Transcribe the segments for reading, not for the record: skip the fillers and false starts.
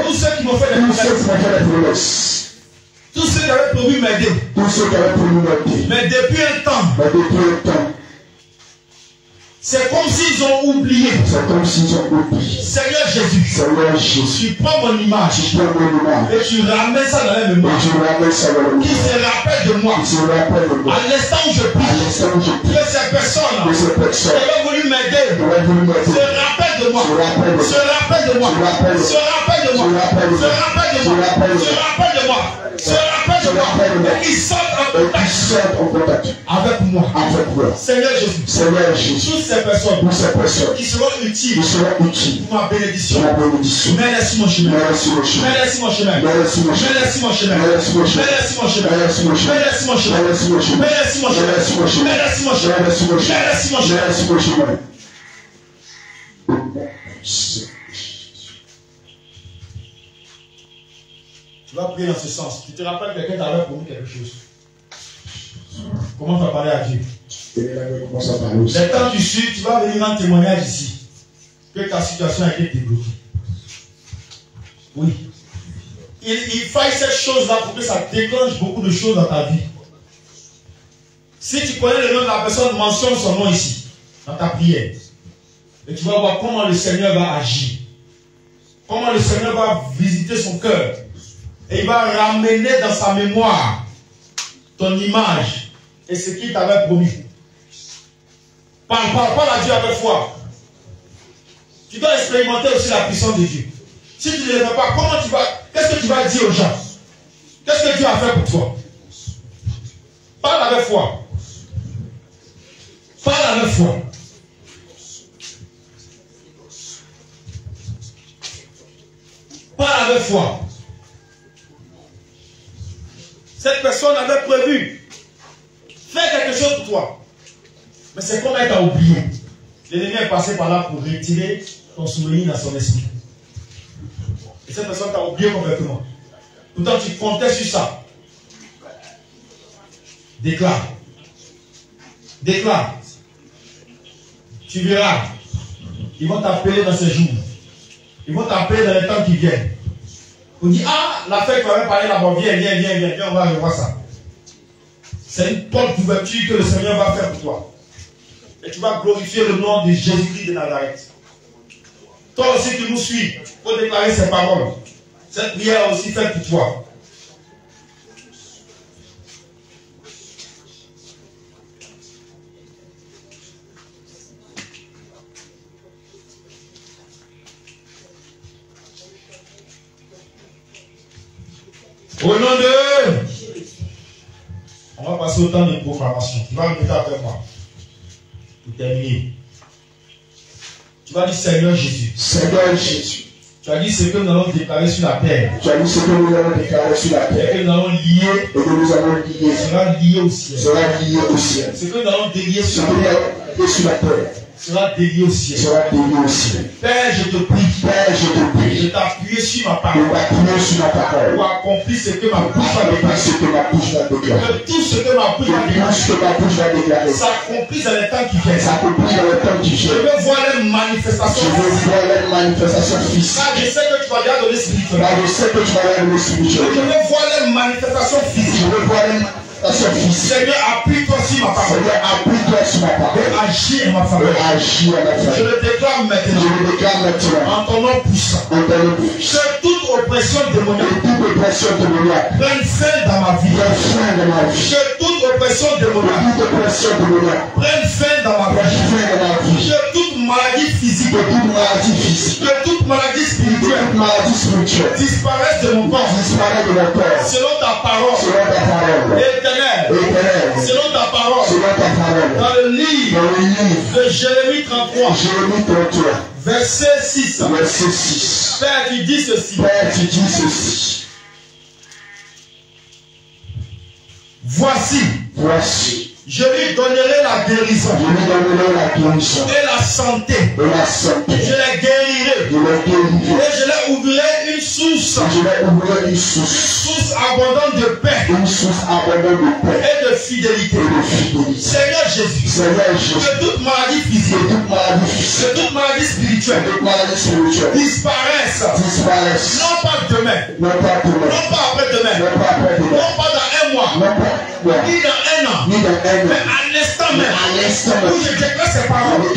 Tous ceux qui m'ont fait des promesses. Tous ceux qui avaient prévu m'aider. Mais depuis un temps. C'est comme s'ils ont oublié. Seigneur Jésus, tu prends mon image et tu ramènes ça dans la mémoire. Qui se rappelle de moi. À l'instant où je prie, que ces personnes qui ont voulu m'aider se rappellent de moi. Se rappellent de moi. Se rappellent de moi. Se rappellent de moi. Se rappellent de moi. Se rappellent de moi. Et qui sortent en contact avec moi. Seigneur Jésus. Toutes ces personnes qui seront utiles pour ma bénédiction. Mets-les sur mon chemin. Mets-les sur mon chemin. Mets-les sur mon chemin. Mets-les sur mon chemin. Mets-les sur mon chemin. Mets-les sur mon chemin. Mets-les sur mon chemin. Mets-les sur mon chemin. Mets-les sur mon chemin. Mets-les sur mon chemin. Mets-les sur mon chemin. Mets-les sur mon chemin. Mets-les sur mon chemin. Mets-les sur mon chemin. Tu vas prier dans ce sens. Tu te rappelles que quelqu'un t'avait promis quelque chose. Comment tu vas parler à Dieu? Les temps du sud, tu vas venir en témoignage ici. Que ta situation a été débloquée. Oui. Il faille cette chose-là pour que ça déclenche beaucoup de choses dans ta vie. Si tu connais le nom de la personne, mentionne son nom ici, dans ta prière. Et tu vas voir comment le Seigneur va agir. Comment le Seigneur va visiter son cœur. Et il va ramener dans sa mémoire ton image et ce qu'il t'avait promis. Parle à Dieu avec foi. Tu dois expérimenter aussi la puissance de Dieu. Si tu ne le fais pas, qu'est-ce que tu vas dire aux gens? Qu'est-ce que Dieu a fait pour toi? Parle avec foi. Parle avec foi. Parle avec foi. Cette personne avait prévu faire quelque chose pour toi. Mais c'est comme elle t'a oublié. L'ennemi est passé par là pour retirer ton souvenir dans son esprit. Et cette personne t'a oublié complètement. Pourtant, tu comptais sur ça. Déclare. Déclare. Tu verras. Ils vont t'appeler dans ces jours. Ils vont t'appeler dans les temps qui viennent. Pour dire, ah, l'affaire que tu avais parlé là-bas, viens, on va revoir ça. C'est une porte d'ouverture que le Seigneur va faire pour toi. Et tu vas glorifier le nom de Jésus-Christ de Nazareth. Toi aussi qui nous suis, pour déclarer ces paroles. Cette prière est aussi faite pour toi. Au nom de... On va passer au temps de proclamation. Tu vas répéter après moi. Pour terminer. Tu vas dire Seigneur Jésus. Seigneur Jésus. Tu as dit ce que nous allons déclarer sur la terre. Tu as dit ce que nous allons déclarer sur la terre. Et que nous allons lier. Et que nous allons lier. Sera lié au ciel. Sera lié au ciel. Ce que nous allons délier sur la terre. Sera délié au ciel. Sera délié au ciel. Père, je te prie. Père, je te prie. Je t'appuie sur ma parole. Je t'appuie sur ma parole. Pour accomplir ce que ma bouche va déclarer. Ce que ma bouche va déclarer. Que tout ce que ma bouche va déclarer. S'accomplit dans les temps qui viennent. S'accomplit dans les temps qui viennent. Je veux voir les manifestations. Je veux voir les manifestations physiques. Car je sais que tu vas bien donner spirituellement. Car je sais que tu vas bien donner spirituellement. Je veux voir les manifestations physiques. Je veux voir les manifestations physiques. Seigneur, appuie-toi sur ma parole. Seigneur, appuie-toi sur ma parole. Et agis en ma faveur. Agis en ma faveur. Je le déclare maintenant. Je le déclare maintenant. En ton nom puissant. En ton nom puissant. Que toute oppression démoniaque. Toute oppression démoniaque. Prenne fin dans ma vie. Prenne fin dans ma vie. Que toute oppression démoniaque. Toute oppression démoniaque. Prenne fin dans ma vie. Prenne fin dans ma vie. Que toute maladie physique. Que toute maladie physique. Que toute maladie spirituelle. Toute maladie spirituelle. Disparaisse de mon corps. Disparaisse de mon corps. Selon ta parole. Selon ta parole. Éternel. Selon ta parole. Selon ta parole. Dans le livre de Jérémie 33. Jérémie 33. Verset 6. Verset 6. Père, tu dis ceci. Père, tu dis ceci. Voici. Je lui donnerai la guérison. Et la santé. Je les guérirai. Et je leur ouvrirai une source. Une source abondante de paix. Et de fidélité. Seigneur Jésus. Que toute maladie physique. Que toute spirituelles disparaissent. Non pas demain. Non pas après-demain. Non pas dans un mois. Ni dans un an. Mais à l'instant même. Où je déclare ces paroles. Et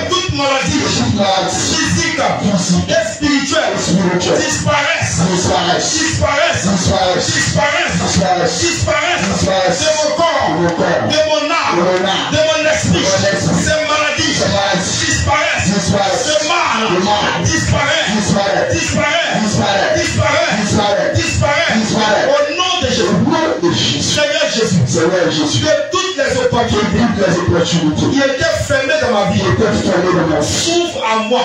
toute maladie physique et spirituelle disparaissent. Disparaissent de mon corps, de mon âme, de mon esprit. Ces maladies disparaissent. Ce mal disparaît. Au nom de Jésus. Seigneur Jésus. Que toutes les opportunités qui étaient fermées dans ma vie s'ouvrent à moi.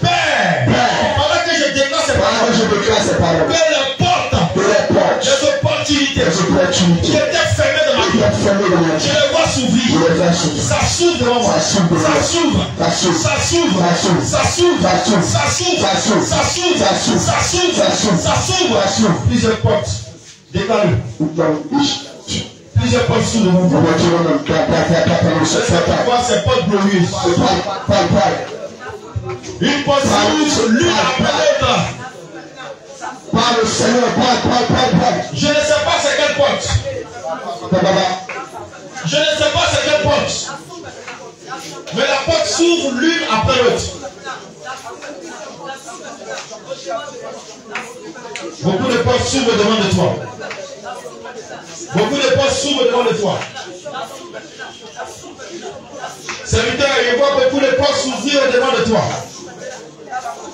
Père, pendant que je déclare ces paroles, que les portes des opportunités qui étaient fermées dans ma vie, je les vois s'ouvrir. Ça s'ouvre devant moi. Ça s'ouvre. Plusieurs portes. Déclare-le. Plusieurs portes s'ouvrent devant moi. Ces portes glorieuses. Une porte s'ouvre l'une après l'autre. Parle, Seigneur, parle. Je ne sais pas c'est quelle porte. Je ne sais pas c'est quelle porte. Mais la porte s'ouvre l'une après l'autre. Beaucoup de portes s'ouvrent devant de toi. Serviteur, je vois beaucoup de portes s'ouvrir devant de toi.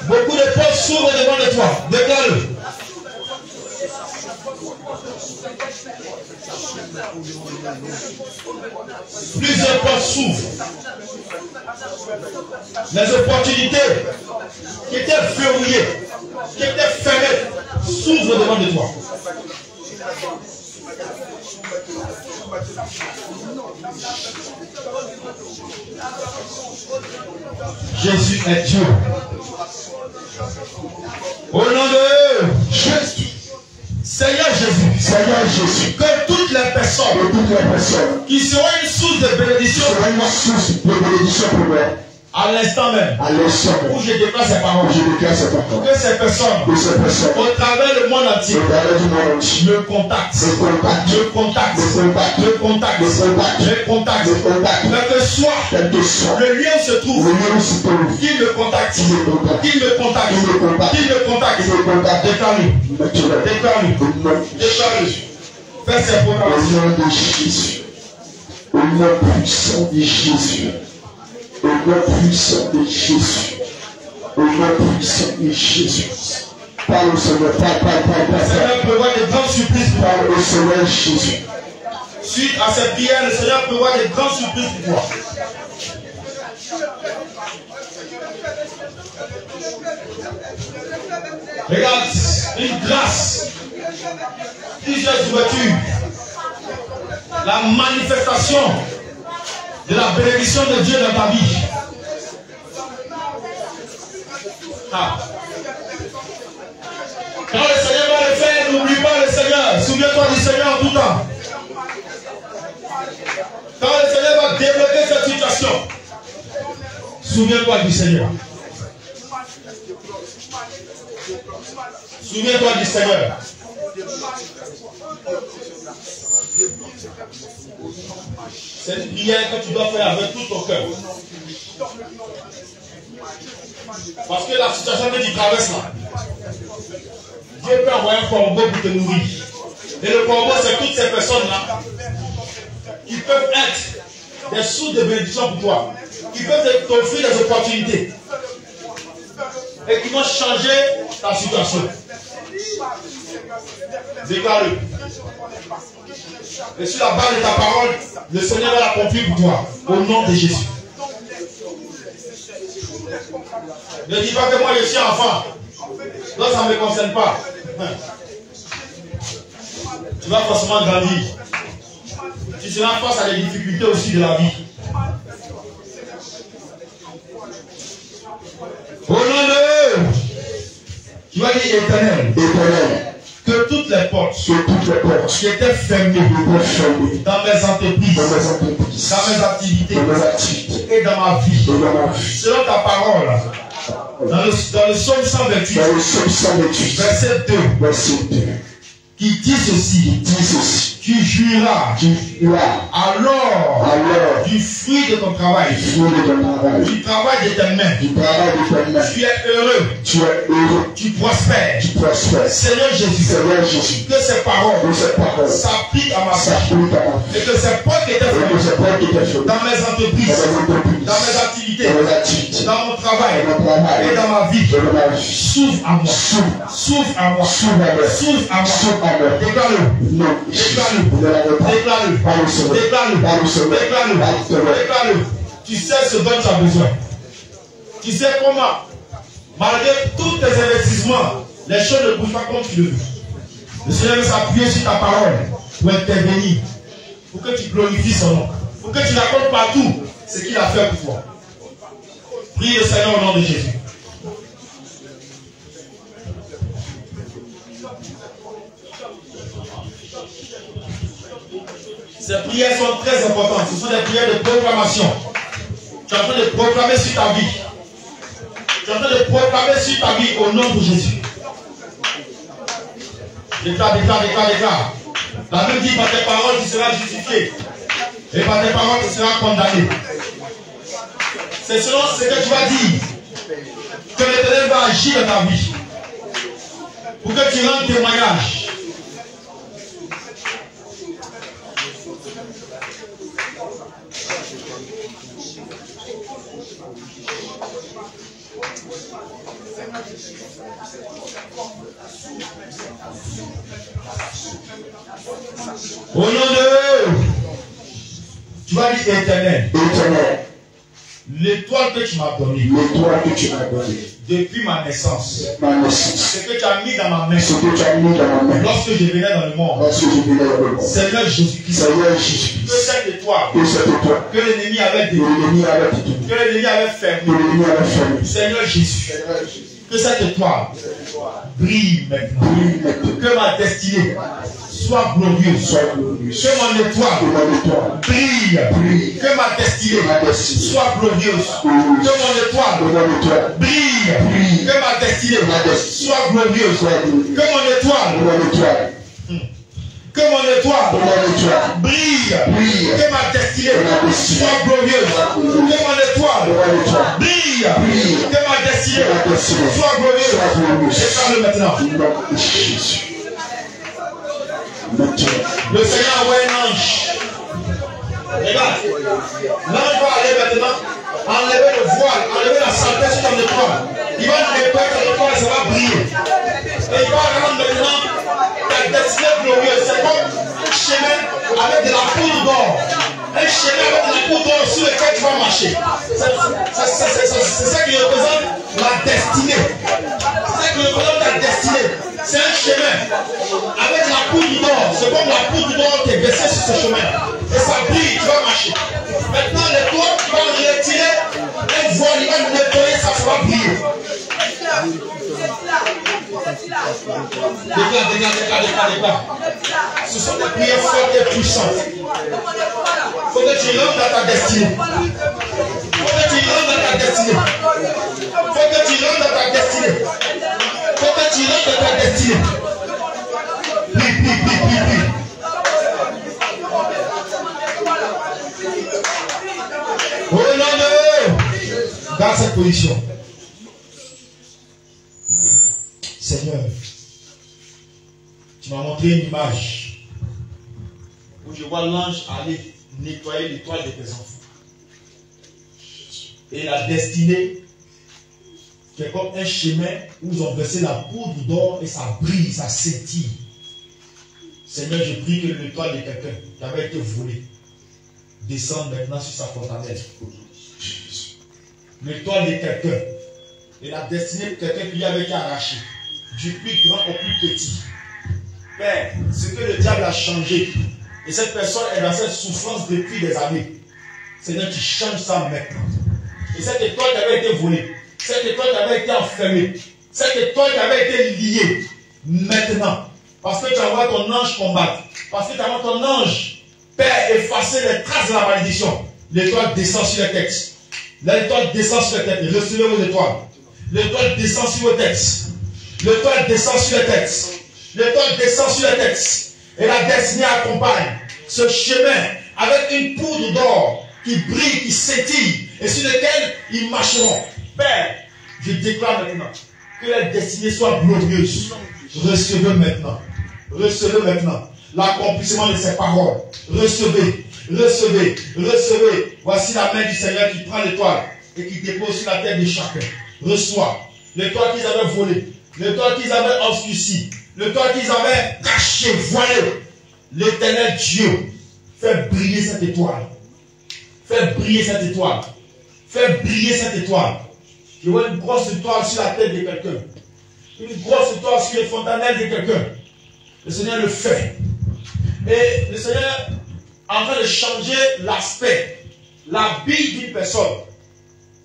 Beaucoup de portes s'ouvrent devant de toi. Déclare-le. Plusieurs portes s'ouvrent. Les opportunités qui étaient verrouillées, qui étaient fermées, s'ouvrent devant de toi. Jésus est Dieu. Au nom de Jésus. Seigneur Jésus, que toutes les personnes qui seront une source de bénédiction pour moi, à l'instant même, où je déclare ces paroles, que ces personnes, au travers le monde entier, me contactent, mais que soit le lieu où se trouve, qu'il me contacte, déclare-lui, fais ces proclamations. Au nom de Jésus, au nom puissant de Jésus. Au nom puissant de Jésus. Au nom puissant de Jésus. Parle au Seigneur. Seigneur prévoit des grandes surprises pour toi. Parle au Seigneur Jésus. Suite à cette prière, le Seigneur prévoit des grandes surprises pour toi. Regarde, une grâce, plusieurs ouvertures, la manifestation de la bénédiction de Dieu dans ta vie. Quand le Seigneur va le faire, n'oublie pas le Seigneur. Souviens-toi du Seigneur en tout temps. Quand le Seigneur va débloquer cette situation, souviens-toi du Seigneur. Souviens-toi du Seigneur. C'est une prière que tu dois faire avec tout ton cœur. Parce que la situation que tu traverses là, Dieu peut envoyer un corbeau pour te nourrir. Et le corbeau, c'est toutes ces personnes-là qui peuvent être des sources de bénédiction pour toi, qui peuvent t'offrir des opportunités et qui vont changer ta situation. Déclare-le. Et sur la base de ta parole, le Seigneur va l'accomplir pour toi. Au nom de Jésus. Ne dis pas que moi je suis enfant. Non, ça ne me concerne pas. Tu vas forcément grandir. Tu seras face à des difficultés aussi de la vie. Au nom de... Tu vas dire éternel. Que toutes les portes qui étaient fermées dans mes entreprises, dans mes activités et dans ma vie. Selon ta parole. Dans le psaume 128. Verset 2. Qui dit ceci. Tu jureras alors du fruit de ton travail, du travail de tes mains. Tu es heureux, tu prospères. Seigneur Jésus, que ces paroles s'appliquent à ma vie et que ces portes qui étaient fermées dans mes entreprises, dans mes activités, dans mon travail et dans ma vie, s'ouvrent à moi, s'ouvrent à moi, s'ouvrent à moi. Déclare-le, déclare-le, déclare-le. Tu sais ce dont tu as besoin. Tu sais comment, malgré tous tes investissements, les choses ne bougent pas comme tu le veux. Le Seigneur veut s'appuyer sur ta parole pour intervenir, pour que tu glorifies son nom, pour que tu racontes partout ce qu'il a fait pour toi. Prie le Seigneur au nom de Jésus. Ces prières sont très importantes. Ce sont des prières de proclamation. Tu es en train de proclamer sur ta vie. Tu es en train de proclamer sur ta vie au nom de Jésus. Déclare. La Bible dit par tes paroles tu seras justifié. Et par tes paroles tu seras condamné. C'est selon ce que tu vas dire que l'Éternel va agir dans ta vie. Pour que tu rendes témoignage. Au nom de... Tu vas dire éternel. L'étoile que tu m'as donnée. Depuis ma naissance. Ce que tu as mis dans ma main. Lorsque je venais dans le monde. Seigneur Jésus-Christ. Que cette étoile. Que l'ennemi avait détruit. Que l'ennemi avait fermé. Seigneur Jésus. Que cette étoile brille maintenant. Que ma destinée soit glorieuse. Que mon étoile brille. Que ma destinée soit glorieuse. Que mon étoile brille. Que ma destinée soit glorieuse. Que mon étoile que mon étoile brille. Que ma destinée soit glorieuse. Que mon étoile brille. Que ma destinée soit glorieuse. Déclare-le maintenant. Le Seigneur envoie un ange. Regarde. L'ange va aller maintenant enlever le voile, enlever la saleté sur ton étoile. Il va enlever ton étoile et ça va briller. Et il va rendre maintenant ta destinée glorieuse. C'est comme un chemin avec de la poudre d'or. Un chemin avec de la poudre d'or sur lequel tu vas marcher. C'est ça qui représente la destinée. C'est ça qui représente ta destinée. C'est un chemin avec la poudre d'or. C'est comme la poudre d'or qui est versée sur ce chemin. Et ça brille, tu vas marcher. Maintenant, les toits, tu vas retirer un voile, il va nettoyer, ça va briller. Déclare. Ce sont des prières fortes et puissantes. Il faut que tu rentres dans ta destinée. Oh non, dans cette position. Seigneur, tu m'as montré une image où je vois l'ange aller nettoyer l'étoile de tes enfants. Et la destinée, qui est comme un chemin où ils ont versé la poudre d'or et ça brille, ça scintille. Seigneur, je prie que l'étoile de quelqu'un qui avait été volée descende maintenant sur sa fontanelle. L'étoile de quelqu'un et la destinée de quelqu'un qui lui avait été arrachée, du plus grand au plus petit. Père, ce que le diable a changé, et cette personne est dans cette souffrance depuis des années. Seigneur, tu changes ça maintenant. Et cette étoile qui avait été volée, cette étoile qui avait été enfermée, cette étoile qui avait été liée, maintenant, parce que tu envoies ton ange combattre, parce que tu envoies ton ange, Père, effacer les traces de la malédiction, l'étoile descend sur les têtes. L'étoile descend sur les têtes. Recevez vos étoiles. L'étoile descend sur vos têtes. L'étoile descend sur les têtes. L'étoile descend sur les têtes. Et la destinée accompagne ce chemin avec une poudre d'or qui brille, qui scintille et sur lequel ils marcheront. Père, je déclare maintenant que la destinée soit glorieuse. Recevez maintenant. Recevez maintenant l'accomplissement de ces paroles. Recevez, recevez, recevez. Voici la main du Seigneur qui prend l'étoile et qui dépose sur la tête de chacun. Reçois l'étoile qu'ils avaient volée, l'étoile qu'ils avaient obscurcie, l'étoile qu'ils avaient cachée, voilée. L'Éternel Dieu fait briller cette étoile. Fait briller cette étoile. Fait briller cette étoile. Je vois une grosse étoile sur la tête de quelqu'un. Une grosse étoile sur les fontanelles de quelqu'un. Le Seigneur le fait. Et le Seigneur est en train de changer l'aspect, l'habit d'une personne.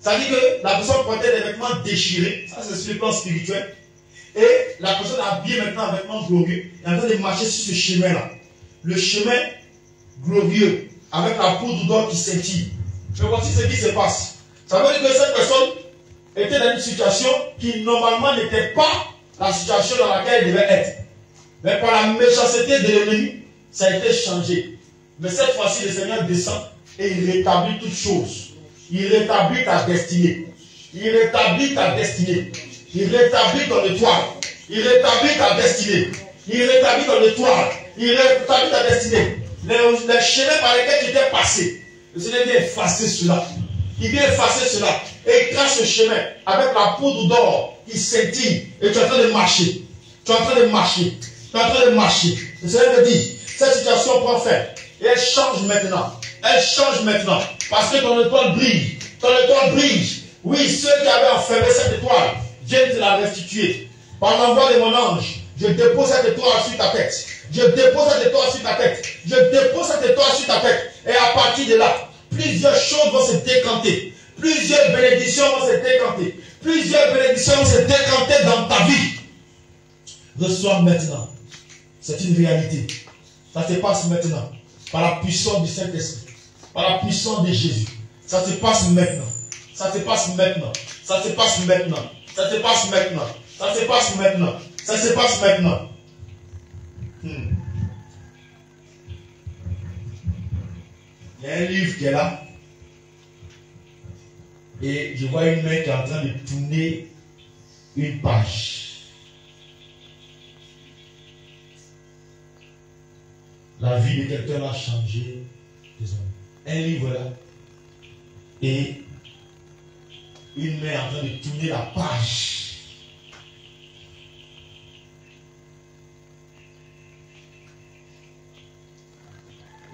Ça dit que la personne portait des vêtements déchirés. Ça, c'est sur le plan spirituel. Et la personne habillée maintenant en vêtements glorieux est en train de marcher sur ce chemin-là. Le chemin glorieux avec la poudre d'or qui scintille. Mais voici ce qui se passe. Ça veut dire que cette personne était dans une situation qui normalement n'était pas la situation dans laquelle elle devait être. Mais par la méchanceté de l'ennemi, ça a été changé. Mais cette fois-ci, le Seigneur descend et il rétablit toutes choses. Il rétablit ta destinée. Il rétablit ta destinée. Il rétablit ton étoile. Il rétablit ta destinée. Il rétablit ton étoile. Il rétablit ta destinée. Les chemins par lesquels tu étais passé, le Seigneur vient effacer cela. Il vient effacer cela. Et il trace ce chemin avec la poudre d'or qui scintille. Et tu es en train de marcher. Tu es en train de marcher. Tu es en train de marcher. Le Seigneur me dit, cette situation prend fin. Et elle change maintenant. Elle change maintenant. Parce que ton étoile brille. Ton étoile brille. Oui, ceux qui avaient enfermé cette étoile viennent te la restituer. Par l'envoi de mon ange, je dépose cette étoile sur ta tête. Je dépose cette étoile sur ta tête. Je dépose cette étoile sur ta tête. Et à partir de là, plusieurs choses vont se décanter. Plusieurs bénédictions vont se décanter. Plusieurs bénédictions vont se décanter dans ta vie. Reçois maintenant. C'est une réalité. Ça se passe maintenant. Par la puissance du Saint-Esprit. Par la puissance de Jésus. Ça se passe maintenant. Ça se passe maintenant. Ça se passe maintenant. Ça se passe maintenant. Ça se passe maintenant. Ça se passe maintenant. Il y a un livre qui est là. Et je vois une main qui est en train de tourner une page. La vie de quelqu'un a changé. Un livre là. Et une main est en train de tourner la page.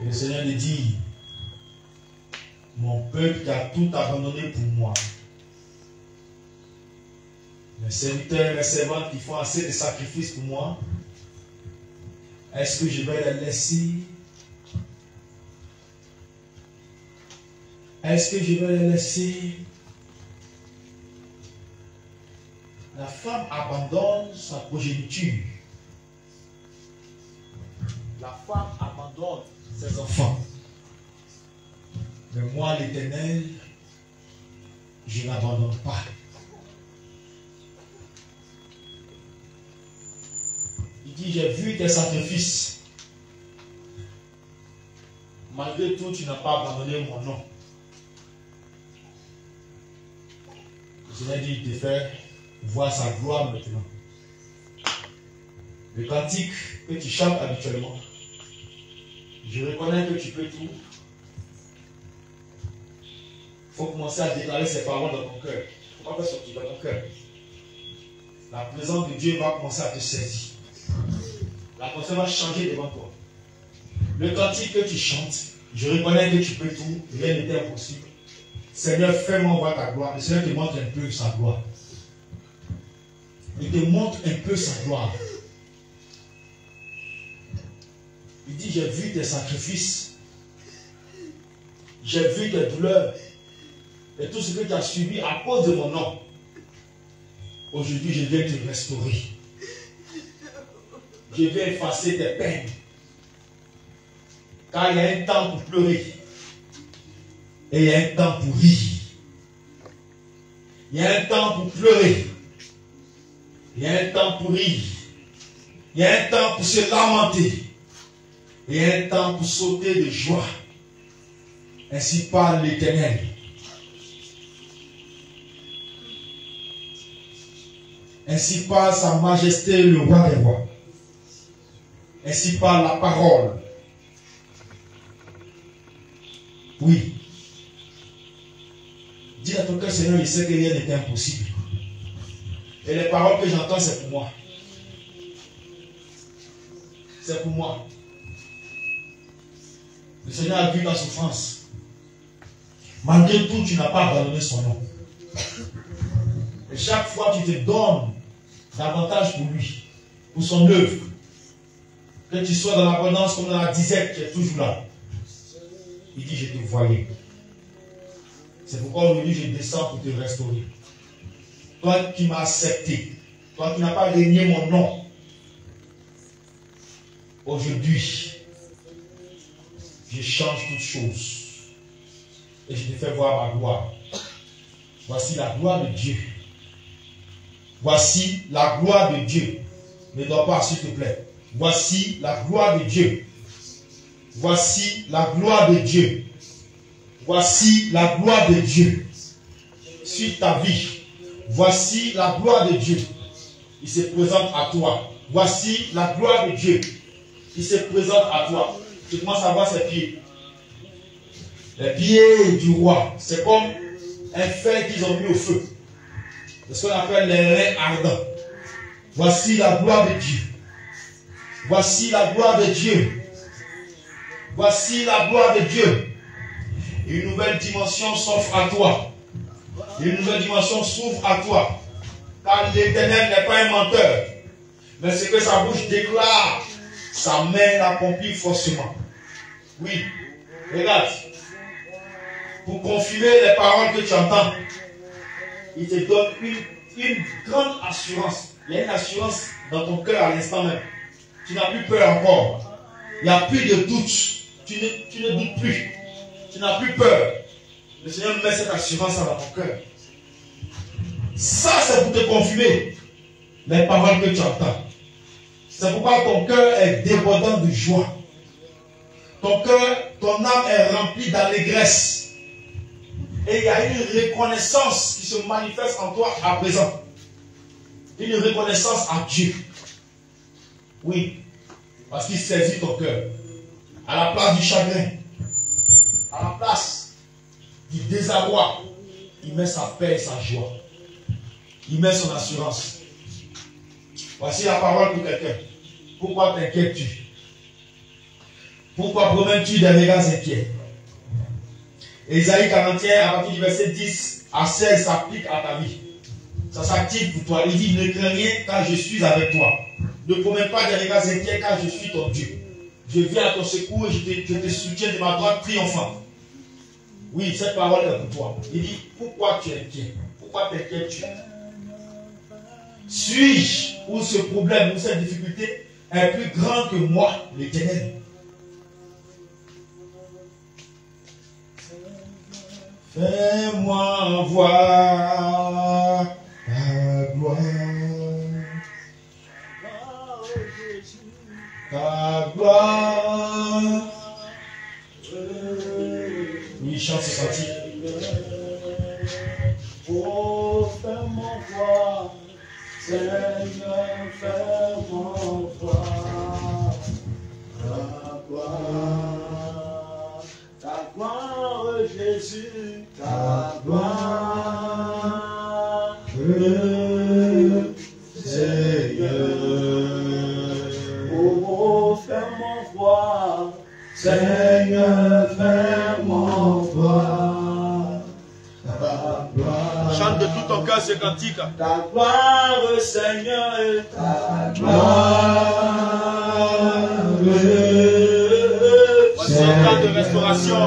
Et le Seigneur lui dit, mon peuple qui a tout abandonné pour moi, mes serviteurs, mes servantes qui font assez de sacrifices pour moi, est-ce que je vais les laisser? Est-ce que je vais les laisser? La femme abandonne sa progéniture. La femme abandonne ses enfants. Mais moi, l'Éternel, je n'abandonne pas. Il dit, j'ai vu tes sacrifices. Malgré tout, tu n'as pas abandonné mon nom. Le Seigneur dit, il te fait voir sa gloire maintenant. Le cantique que tu chantes habituellement, je reconnais que tu peux tout. Il faut commencer à déclarer ces paroles dans ton cœur. Il ne faut pas faire sortir dans ton cœur. La présence de Dieu va commencer à te saisir. La personne va changer devant toi. Le cantique que tu chantes, je reconnais que tu peux tout. Rien n'était impossible. Seigneur, fais-moi voir ta gloire. Le Seigneur te montre un peu sa gloire. Il te montre un peu sa gloire. Il dit, j'ai vu tes sacrifices. J'ai vu tes douleurs. Et tout ce que tu as subi à cause de mon nom. Aujourd'hui, je viens te restaurer. Je viens effacer tes peines. Car il y a un temps pour pleurer. Et il y a un temps pour rire. Il y a un temps pour pleurer. Il y a un temps pour rire. Il y a un temps pour se lamenter. Il y a un temps pour sauter de joie. Ainsi parle l'Éternel. Ainsi parle sa majesté, le roi des rois. Ainsi parle la parole. Oui. Dis à ton cœur, Seigneur, je sais que rien n'est impossible. Et les paroles que j'entends, c'est pour moi. C'est pour moi. Le Seigneur a vu ta souffrance. Malgré tout, tu n'as pas abandonné son nom. Et chaque fois, tu te donnes davantage pour lui, pour son œuvre. Que tu sois dans l'abondance comme dans la disette qui est toujours là. Il dit, je te voyais. C'est pourquoi aujourd'hui, je descends pour te restaurer. Toi qui m'as accepté, toi qui n'as pas renié mon nom, aujourd'hui, je change toutes choses. Et je te fais voir ma gloire. Voici la gloire de Dieu. Voici la gloire de Dieu. Ne dors pas, s'il te plaît. Voici la gloire de Dieu. Voici la gloire de Dieu. Voici la gloire de Dieu. Sur ta vie. Voici la gloire de Dieu. Il se présente à toi. Voici la gloire de Dieu. Il se présente à toi. Tu commences à voir ses pieds. Les pieds du roi. C'est comme un fer qu'ils ont mis au feu. C'est ce qu'on appelle les reins ardents. Voici la gloire de Dieu. Voici la gloire de Dieu. Voici la gloire de Dieu. Une nouvelle dimension s'offre à toi. Une nouvelle dimension s'ouvre à toi. Car l'Éternel n'est pas un menteur. Mais ce que sa bouche déclare, sa main l'accomplit forcément. Oui. Regarde. Pour confirmer les paroles que tu entends, il te donne une grande assurance. Il y a une assurance dans ton cœur à l'instant même. Tu n'as plus peur encore. Il n'y a plus de doute. Tu ne doutes plus. Tu n'as plus peur. Le Seigneur met cette assurance dans ton cœur. Ça, c'est pour te confirmer les paroles que tu entends. C'est pourquoi ton cœur est débordant de joie. Ton cœur, ton âme est remplie d'allégresse. Et il y a une reconnaissance qui se manifeste en toi à présent. Une reconnaissance à Dieu. Oui. Parce qu'il saisit ton cœur. À la place du chagrin. À la place du désarroi. Il met sa paix et sa joie. Il met son assurance. Voici la parole pour quelqu'un. Pourquoi t'inquiètes-tu? Pourquoi promènes-tu des regards inquiets? Ésaïe 41, à partir du verset 10 à 16, s'applique à ta vie. Ça s'active pour toi. Il dit, ne crains rien car je suis avec toi. Ne promène pas des regards inquiets car je suis ton Dieu. Je viens à ton secours et je te soutiens de ma droite triomphante. Oui, cette parole est pour toi. Il dit, pourquoi tu es inquiet? Pourquoi t'inquiètes-tu? Suis-je ou ce problème ou cette difficulté est plus grand que moi, l'Éternel? Fais-moi voir ta gloire. Ta gloire. Oui, chante ce cantique. Oh, fais-moi voir, Seigneur, fais-moi voir ta gloire. Ta gloire, Jésus, ta gloire, Seigneur. Oh, fais-moi voir, Seigneur, fais-moi voir ta gloire. Chante de tout ton cœur ce cantique. Ta gloire, Seigneur, ta gloire. Voici un temps de restauration,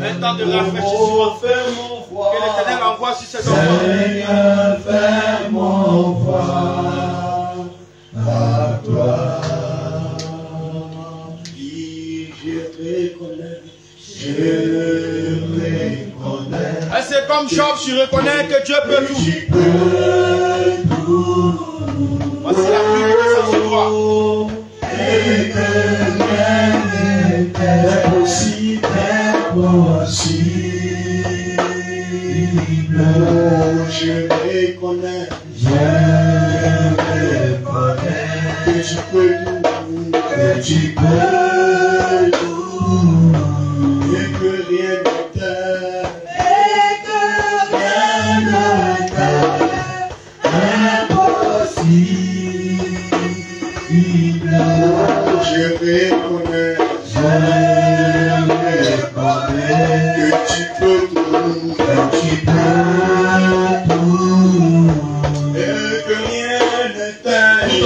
un temps de rafraîchissement que l'Éternel envoie sur ses enfants. Seigneur, fais-moi voir ta gloire. Je reconnais. Elle s'est comme Job, tu reconnais que Dieu peut tout. Voici la pluie de sa joie. Et que rien n'est possible. Je reconnais que tu peux tout, et que rien n'est impossible. Je reconnais que tu peux tout, et que rien n'est impossible.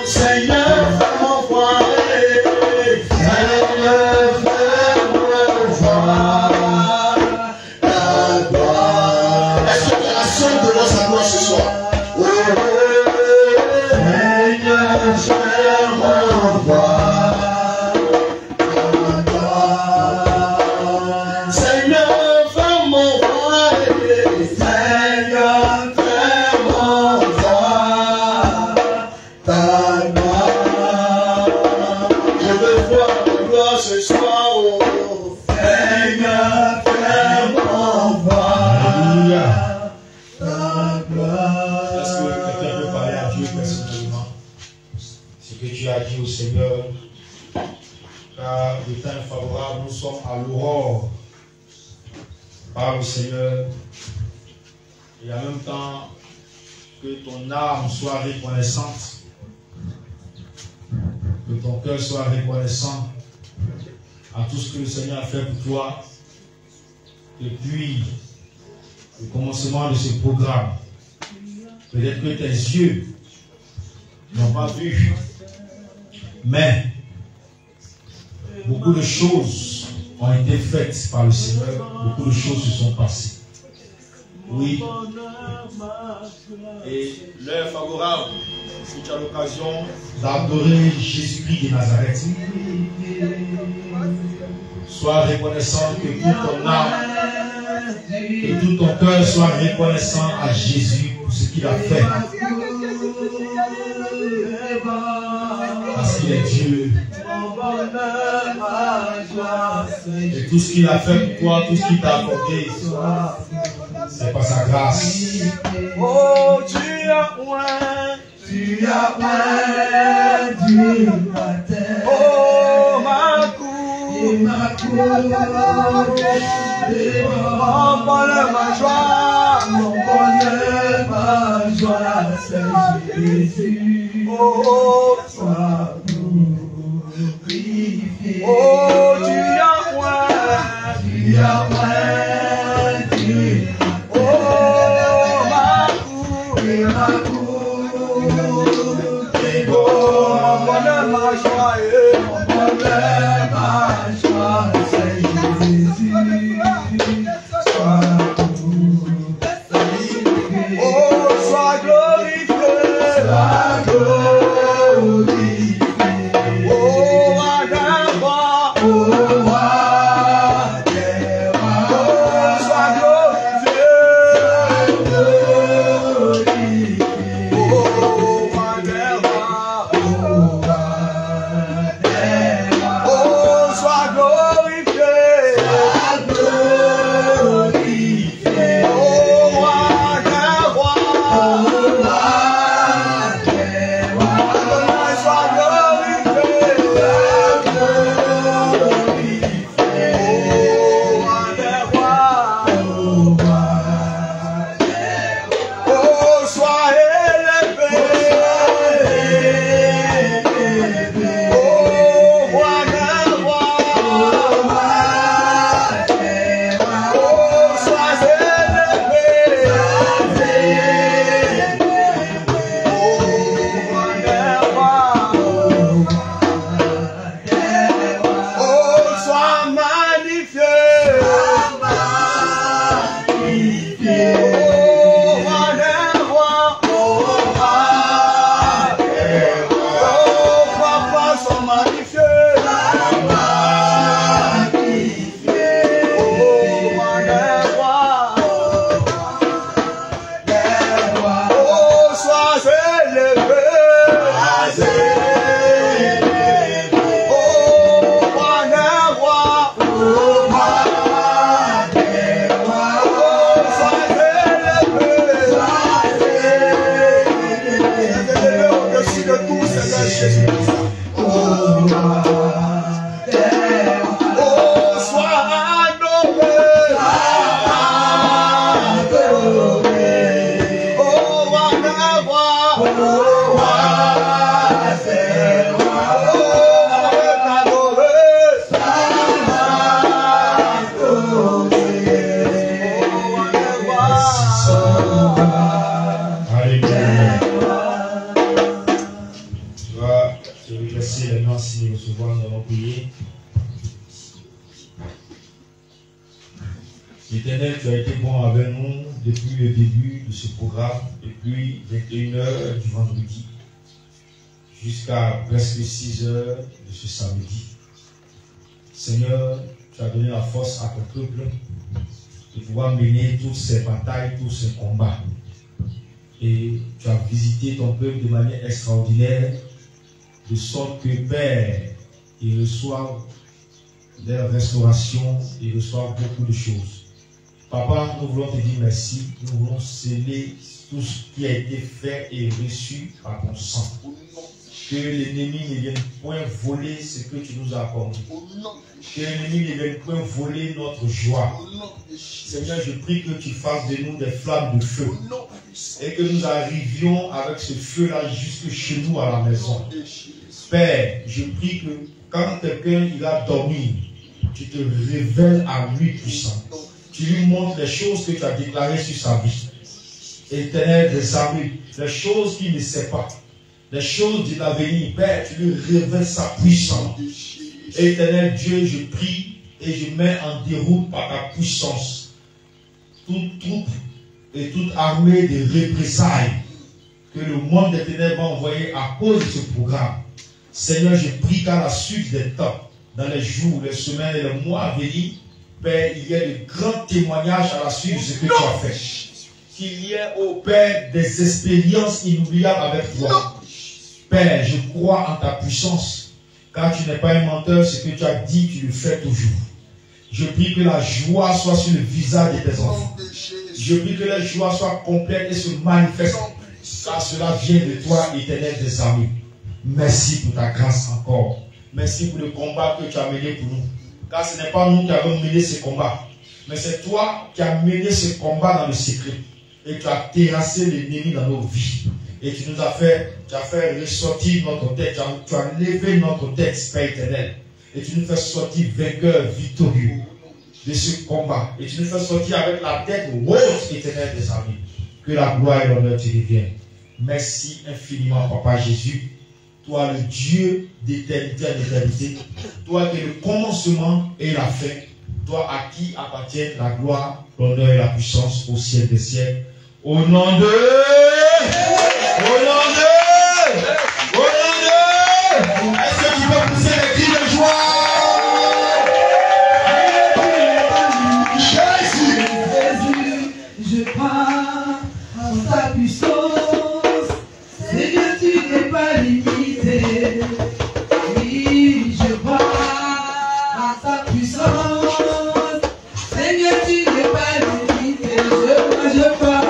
Seigneur, fais-moi voir. gloire ce soir, oh Seigneur, fais-moi voir. Alléluia. Ta gloire. Est-ce que quelqu'un peut parler à Dieu personnellement? Ce que tu as dit au Seigneur, car le temps est favorable, nous sommes à l'aurore. Parle au Seigneur, et en même temps, que ton âme soit reconnaissante, que ton cœur soit reconnaissant à tout ce que le Seigneur a fait pour toi depuis le commencement de ce programme. Peut-être que tes yeux n'ont pas vu, mais beaucoup de choses ont été faites par le Seigneur, beaucoup de choses se sont passées. Oui. Et l'heure favorable, si tu as l'occasion d'adorer Jésus-Christ de Nazareth, sois reconnaissant que toute ton âme et tout ton cœur soit reconnaissant à Jésus pour ce qu'il a fait. Parce qu'il est Dieu. Et tout ce qu'il a fait pour toi, tout ce qu'il t'a accordé, c'est par sa grâce. Oh, tu as oint du matin. Oh, ma cour, mon bonheur, ma joie, c'est Jésus. Oh, sois glorifié. Oh, tu as oint du L'Éternel, tu as été bon avec nous depuis le début de ce programme, depuis 21h du vendredi jusqu'à presque 6h de ce samedi. Seigneur, tu as donné la force à ton peuple de pouvoir mener toutes ces batailles, tous ces combats. Et tu as visité ton peuple de manière extraordinaire, de sorte que, Père, ils reçoivent des restaurations, ils reçoivent beaucoup de choses. Papa, nous voulons te dire merci, nous voulons sceller tout ce qui a été fait et reçu par ton sang. Que l'ennemi ne vienne point voler ce que tu nous as accordé. Que l'ennemi ne vienne point voler notre joie. Seigneur, je prie que tu fasses de nous des flammes de feu. Et que nous arrivions avec ce feu-là jusque chez nous à la maison. Père, je prie que quand quelqu'un il a dormi, tu te révèles à lui puissant. Tu lui montres les choses que tu as déclarées sur sa vie. Éternel des armées, les choses qu'il ne sait pas. Les choses de l'avenir, Père, tu lui révèles sa puissance. Éternel Dieu, je prie et je mets en déroute par ta puissance toute troupe et toute armée de représailles que le monde des ténèbres va envoyer à cause de ce programme. Seigneur, je prie qu'à la suite des temps, dans les jours, les semaines et les mois à venir, Père, il y ait de grands témoignages à la suite de ce que tu as fait. Qu'il y ait, ô Père, des expériences inoubliables avec toi. Père, je crois en ta puissance, car tu n'es pas un menteur, ce que tu as dit, tu le fais toujours. Je prie que la joie soit sur le visage de tes enfants. Je prie que la joie soit complète et se manifeste, car cela vient de toi, Éternel des armées. Merci pour ta grâce encore. Merci pour le combat que tu as mené pour nous. Car ce n'est pas nous qui avons mené ce combat, mais c'est toi qui as mené ce combat dans le secret. Et tu as terrassé l'ennemi dans nos vies. Et tu nous as fait, ressortir notre tête, tu as levé notre tête, Père éternel. Et tu nous fais sortir vainqueurs, victorieux de ce combat. Et tu nous fais sortir avec la tête haute, éternel des armées. Que la gloire et l'honneur te reviennent. Merci infiniment, Papa Jésus. Toi, le Dieu d'éternité à l'éternité. Toi qui es le commencement et la fin. Toi à qui appartiennent la gloire, l'honneur et la puissance au ciel des siècles. Au nom de... Est-ce que tu peux pousser les cris de joie? Jésus, je crois en ta puissance. Seigneur, tu n'es pas limité. Oui, je crois en ta puissance. Seigneur, tu n'es pas limité. Je crois.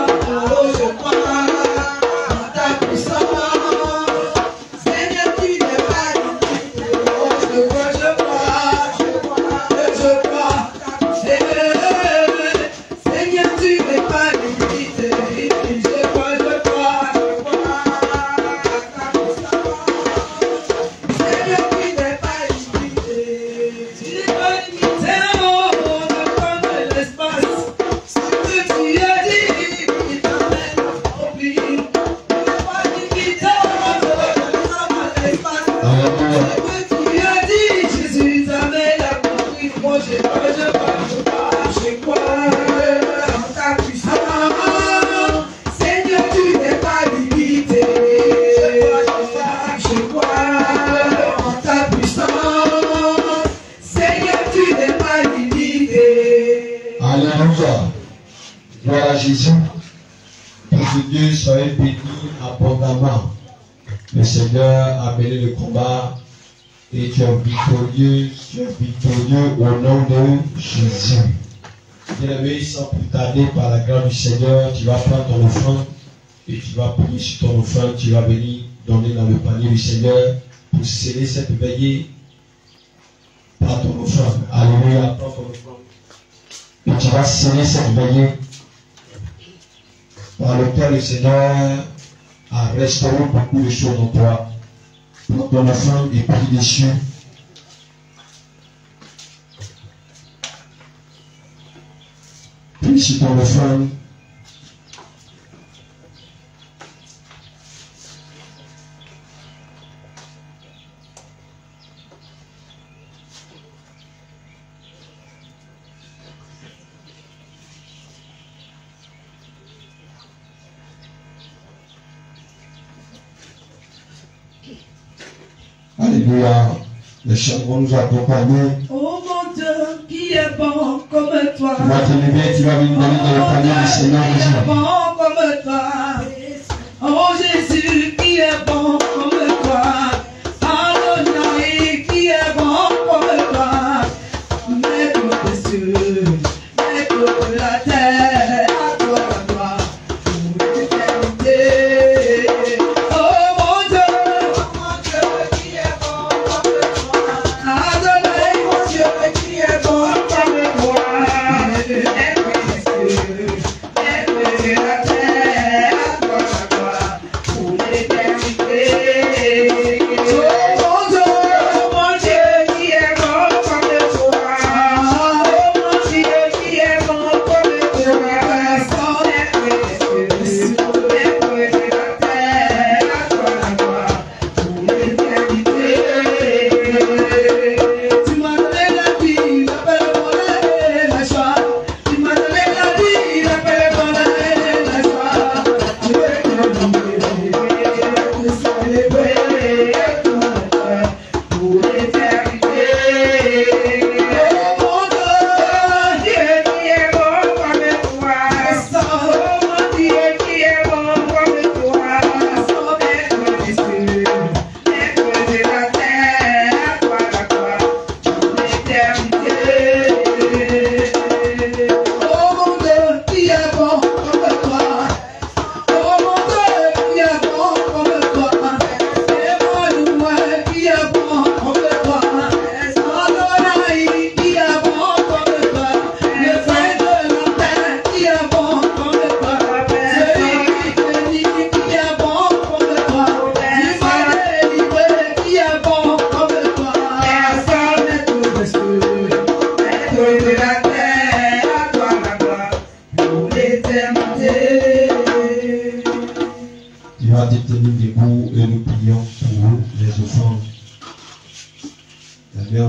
Jésus, que Dieu soit béni abondamment. Le Seigneur a mené le combat et tu es victorieux au nom de Jésus. Bien-aimé, sans plus tarder, par la grâce du Seigneur, tu vas prendre ton offrande et tu vas prier sur ton offrande, tu vas venir donner dans le panier du Seigneur pour sceller cette veillée par ton offrande. Alléluia, prends ton offrande. Et tu vas sceller cette veillée par lequel le Seigneur a restauré beaucoup de choses en toi. Prends ton offrande et prie dessus. Prie sur ton offrande. Alléluia. Les chants vont nous accompagner. Oh mon Dieu, qui est bon comme toi. Tu vas te lever, tu vas venir donner dans le panier du Seigneur Jésus. Qui est bon comme toi. Oh Jésus, qui est bon comme toi. Adonai, qui est bon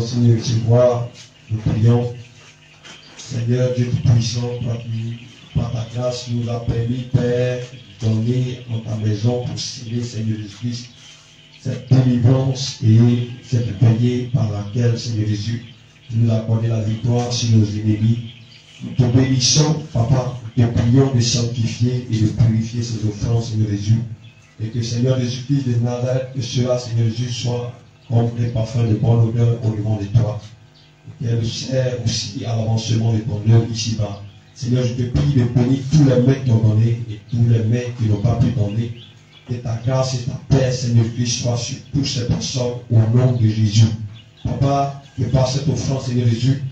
Seigneur, tu vois, nous prions. Seigneur Dieu Tout-Puissant, toi qui, par ta grâce, nous a permis, Père, donner dans ta maison pour sceller, Seigneur Jésus-Christ, cette délivrance et cette veillée par laquelle, Seigneur Jésus, tu nous as accordé la victoire sur nos ennemis. Nous te bénissons, Papa, te prions de sanctifier et de purifier ces offrandes, Seigneur Jésus. Et que, Seigneur Jésus-Christ de Nazareth, que cela, Seigneur Jésus, soit comme des parfums de bonne odeur au devant de toi. Et qu'elle sert aussi à l'avancement de ton œuvre ici-bas. Seigneur, je te prie de bénir tous les mains qui ont donné et tous les mains qui n'ont pas pu donner. Que ta grâce et ta paix, Seigneur Christ, soient sur toutes ces personnes au nom de Jésus. Papa, que par cette offrande, Seigneur Jésus,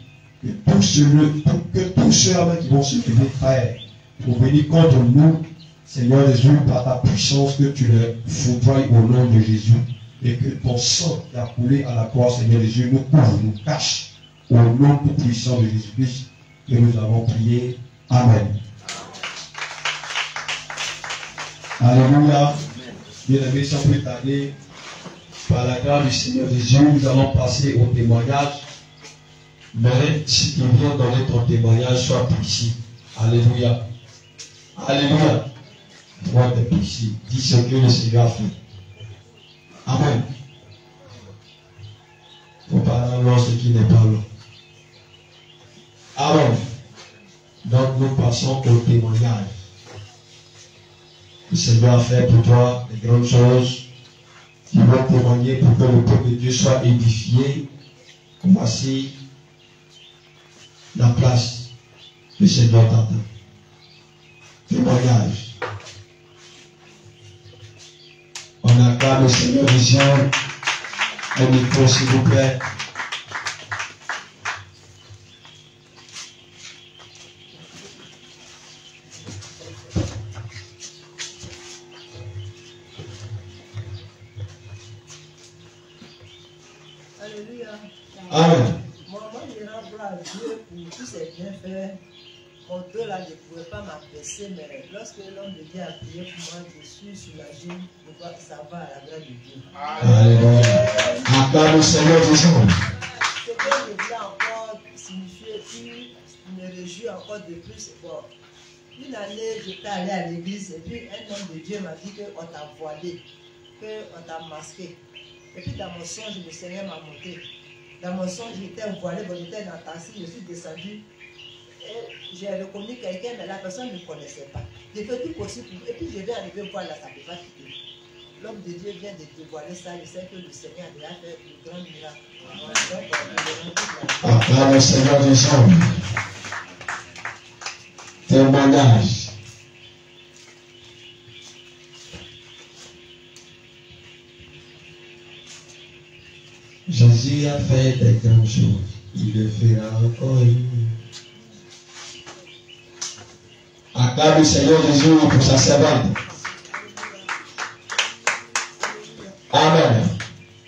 que tous ceux-là qui vont se lever, Frère, pour venir contre nous, Seigneur Jésus, par ta puissance, que tu les foudroies au nom de Jésus. Et que ton sang qui a coulé à la croix, Seigneur Jésus, nous couvre, nous cache au nom tout puissant de Jésus-Christ que nous avons prié. Amen. Alléluia. Bien-aimés, sans plus tarder, par la grâce du Seigneur Jésus, nous allons passer au témoignage. Mais si tu viens donner ton témoignage, sois ici. Alléluia. Alléluia. Toi, tu es ici. Dis ce que le Seigneur a fait. Amen. Il ne faut pas avoir ce qui n'est pas là. Amen. Donc nous passons au témoignage. Le Seigneur a fait pour toi des grandes choses. Tu vas témoigner pour que le peuple de Dieu soit édifié. Voici la place. Le Seigneur t'attend. Témoignage. On acclame le Seigneur Jésus. Un micro, s'il vous plaît. Alléluia. Amen. Moi, je rends gloire à Dieu pour tous ses bienfaits. Mon Dieu, là, je ne pouvais pas m'apprécier, mais lorsque l'homme de Dieu a prié pour moi, je suis soulagé. Ça va à la grâce de Dieu. Alléluia. Acclame le Seigneur Jésus. Ce que je voulais encore signifier, puis me réjouir encore de plus, bon. Une année, j'étais allé à l'église et puis un homme de Dieu m'a dit qu'on t'a voilé, qu'on t'a masqué. Et puis dans mon songe, le Seigneur m'a montré. Dans mon songe, j'étais voilé, bon, j'étais dans le taxi, je suis descendu. J'ai reconnu quelqu'un, mais la personne ne me connaissait pas. J'ai fait tout possible. Et puis je vais arriver voir là, ça ne peut pas quitter. L'homme de Dieu vient de dévoiler ça. Je sais que le Seigneur a déjà fait un grand miracle. Acclame le Seigneur Jésus. Témoignage. Jésus a fait des grandes choses. Il le fera encore. Acclame le Seigneur Jésus pour sa servante. Amen.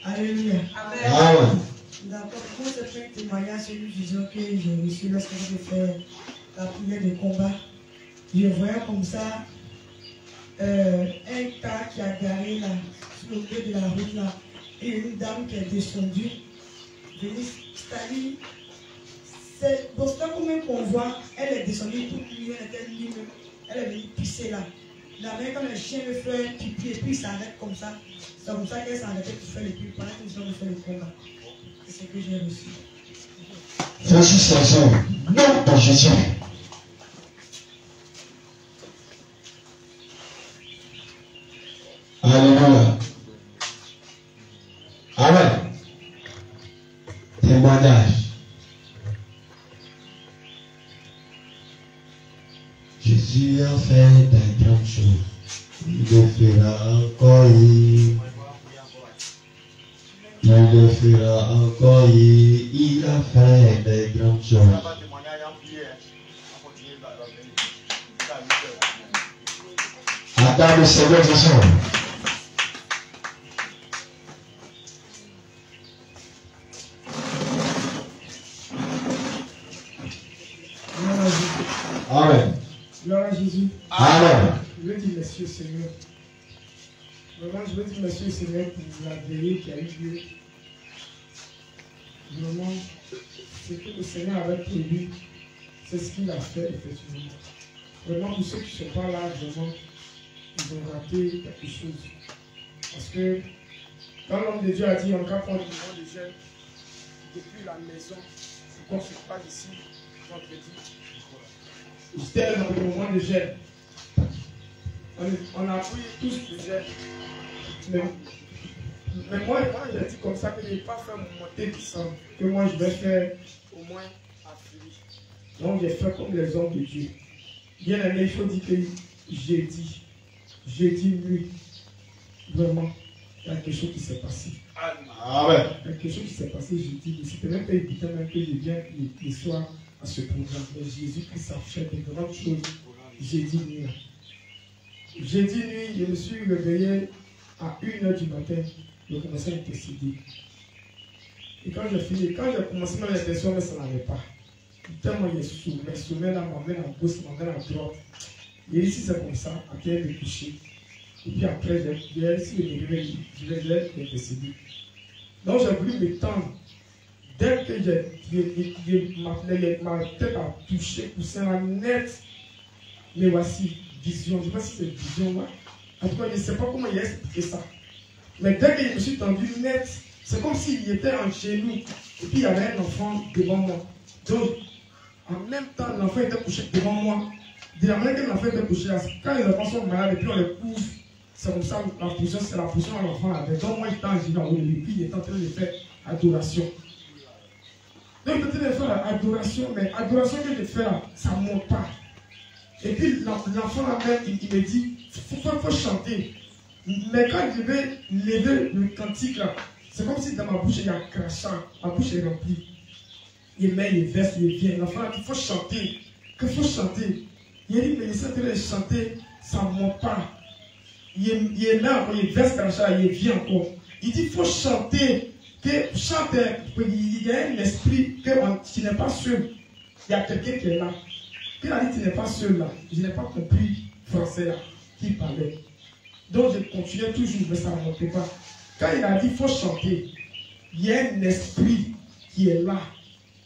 Alléluia. Amen. D'accord, moi je fais un témoignage sur une vision que j'ai reçue lorsque j'ai fait la prière de combat. Je voyais comme ça un tas qui a garé là, sur le milieu de la route là, et une dame qui est descendue, venue c'est-à-dire, c'est dans ce comme un convoi, elle est descendue toute nue, elle était nue, elle est venue pisser là. La main comme le chien le fait un pipi et puis il s'arrête comme ça. C'est comme ça qu'elle s'arrêtait pour faire le pipi, pendant que nous avons fait le combat. C'est ce que j'ai reçu. Jésus Seigneur, nom de Jésus. Alléluia. Amen. Témoignage. Jésus a fait des grandes choses. Il le fera encore. Il le fera encore. Il a fait des grandes choses. Attends le Seigneur ce soir. Amen. Gloire à Jésus. Amen. Je veux dire merci au Seigneur. Vraiment, je veux dire merci au Seigneur pour la veillée qui a eu lieu. Vraiment, ce que le Seigneur avait prévu, c'est ce qu'il a fait effectivement. Vraiment, pour ceux qui ne sont pas là, vraiment, ils ont raté quelque chose. Parce que quand l'homme de Dieu a dit, en cas pour le moment de jeûne, depuis la maison, c'est qu'on ne se passe ici, vendredi. C'était dans le moment de jeûne. On a pris tous le jeûne. Mais moi, j'ai dit comme ça que je n'ai pas fait mon montée descendre. Que moi, je vais faire au moins à Philippe. Donc, j'ai fait comme les hommes de Dieu. Bien aimé, il faut dire que jeudi nuit, vraiment, il y a quelque chose qui s'est passé. Amen. Il y a quelque chose qui s'est passé jeudi. C'était même pas évident, même que je viens les soirs à ce programme. Mais Jésus-Christ a fait de grandes choses jeudi nuit. Jeudi nuit, je me suis réveillé à 1h du matin. Je commençais à intercéder. Et quand j'ai fini, quand j'ai commencé ma l'intention, mais ça n'allait pas. Tellement il est sous, mes sommets là, ma main à gauche, ma main à droite. Et ici c'est comme ça, à terre de coucher. Et puis après, j'ai ici le réveil, je vais intercéder. Donc j'ai voulu m'étendre. Dès que ma tête a touché, poussé la net, mais voici, vision. Je ne sais pas si c'est vision là. En tout cas, je ne sais pas comment il a expliqué ça. Mais dès que je me suis tendu net, c'est comme s'il était en genoux. Et puis il y avait un enfant devant moi. Donc, en même temps, l'enfant était couché devant moi. De la manière que l'enfant était couché, quand les enfants sont malades et puis on les pousse, c'est comme ça, la position, c'est la position que l'enfant avait. Donc moi, j'étais en genoux et puis il était en train de faire adoration. Donc il était en train de faire adoration, mais adoration que je fais là, ça ne monte pas. Et puis l'enfant là-même, il me dit, il faut chanter. Mais quand je vais lever le cantique là, c'est comme si dans ma bouche il y a un crachat, ma bouche est remplie. Il met, il verse, il vient. L'enfant a dit, il faut chanter. Qu'il faut chanter. Il dit, mais il s'est en train de chanter, ça ne monte pas. Il est là, il verse crachat, il vient encore. Il dit, il faut chanter. Que chante, il y a un esprit qui n'est pas seul. Il y a quelqu'un qui est là. Il a dit, tu n'es pas seul là. Je n'ai pas compris français là, qui parlait. Donc je continuais toujours, mais ça ne montait pas. Quand il a dit, il faut chanter, il y a un esprit qui est là.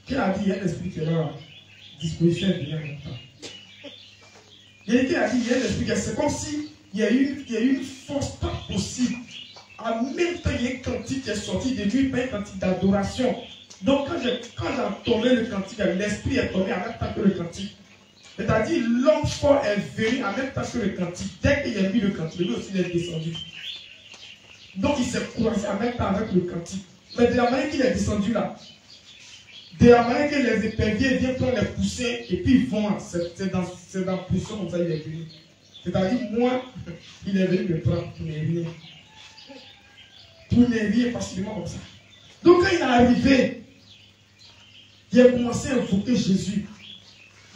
Qu'il a dit, il y a un esprit qui est là, disposition de venir longtemps. Il a dit, il y a un esprit qui est là. C'est comme si il y a une force pas possible. En même temps, il y a un cantique qui est sorti de lui, un cantique d'adoration. Donc quand j'ai entonné le cantique, l'esprit est tombé en même temps que le cantique. C'est-à-dire, l'homme fort est venu en même temps que le cantique. Dès qu'il a mis le cantique, lui aussi il est descendu. Donc il s'est croisé en même temps avec le cantique. Mais de la manière qu'il est descendu là, de la manière que les éperviers viennent prendre les poussins et puis ils vont, c'est dans la position comme ça il est venu. C'est-à-dire, moi, il est venu me prendre pour ne rien. Pour ne rien facilement comme ça. Donc quand il est arrivé, il a commencé à invoquer Jésus.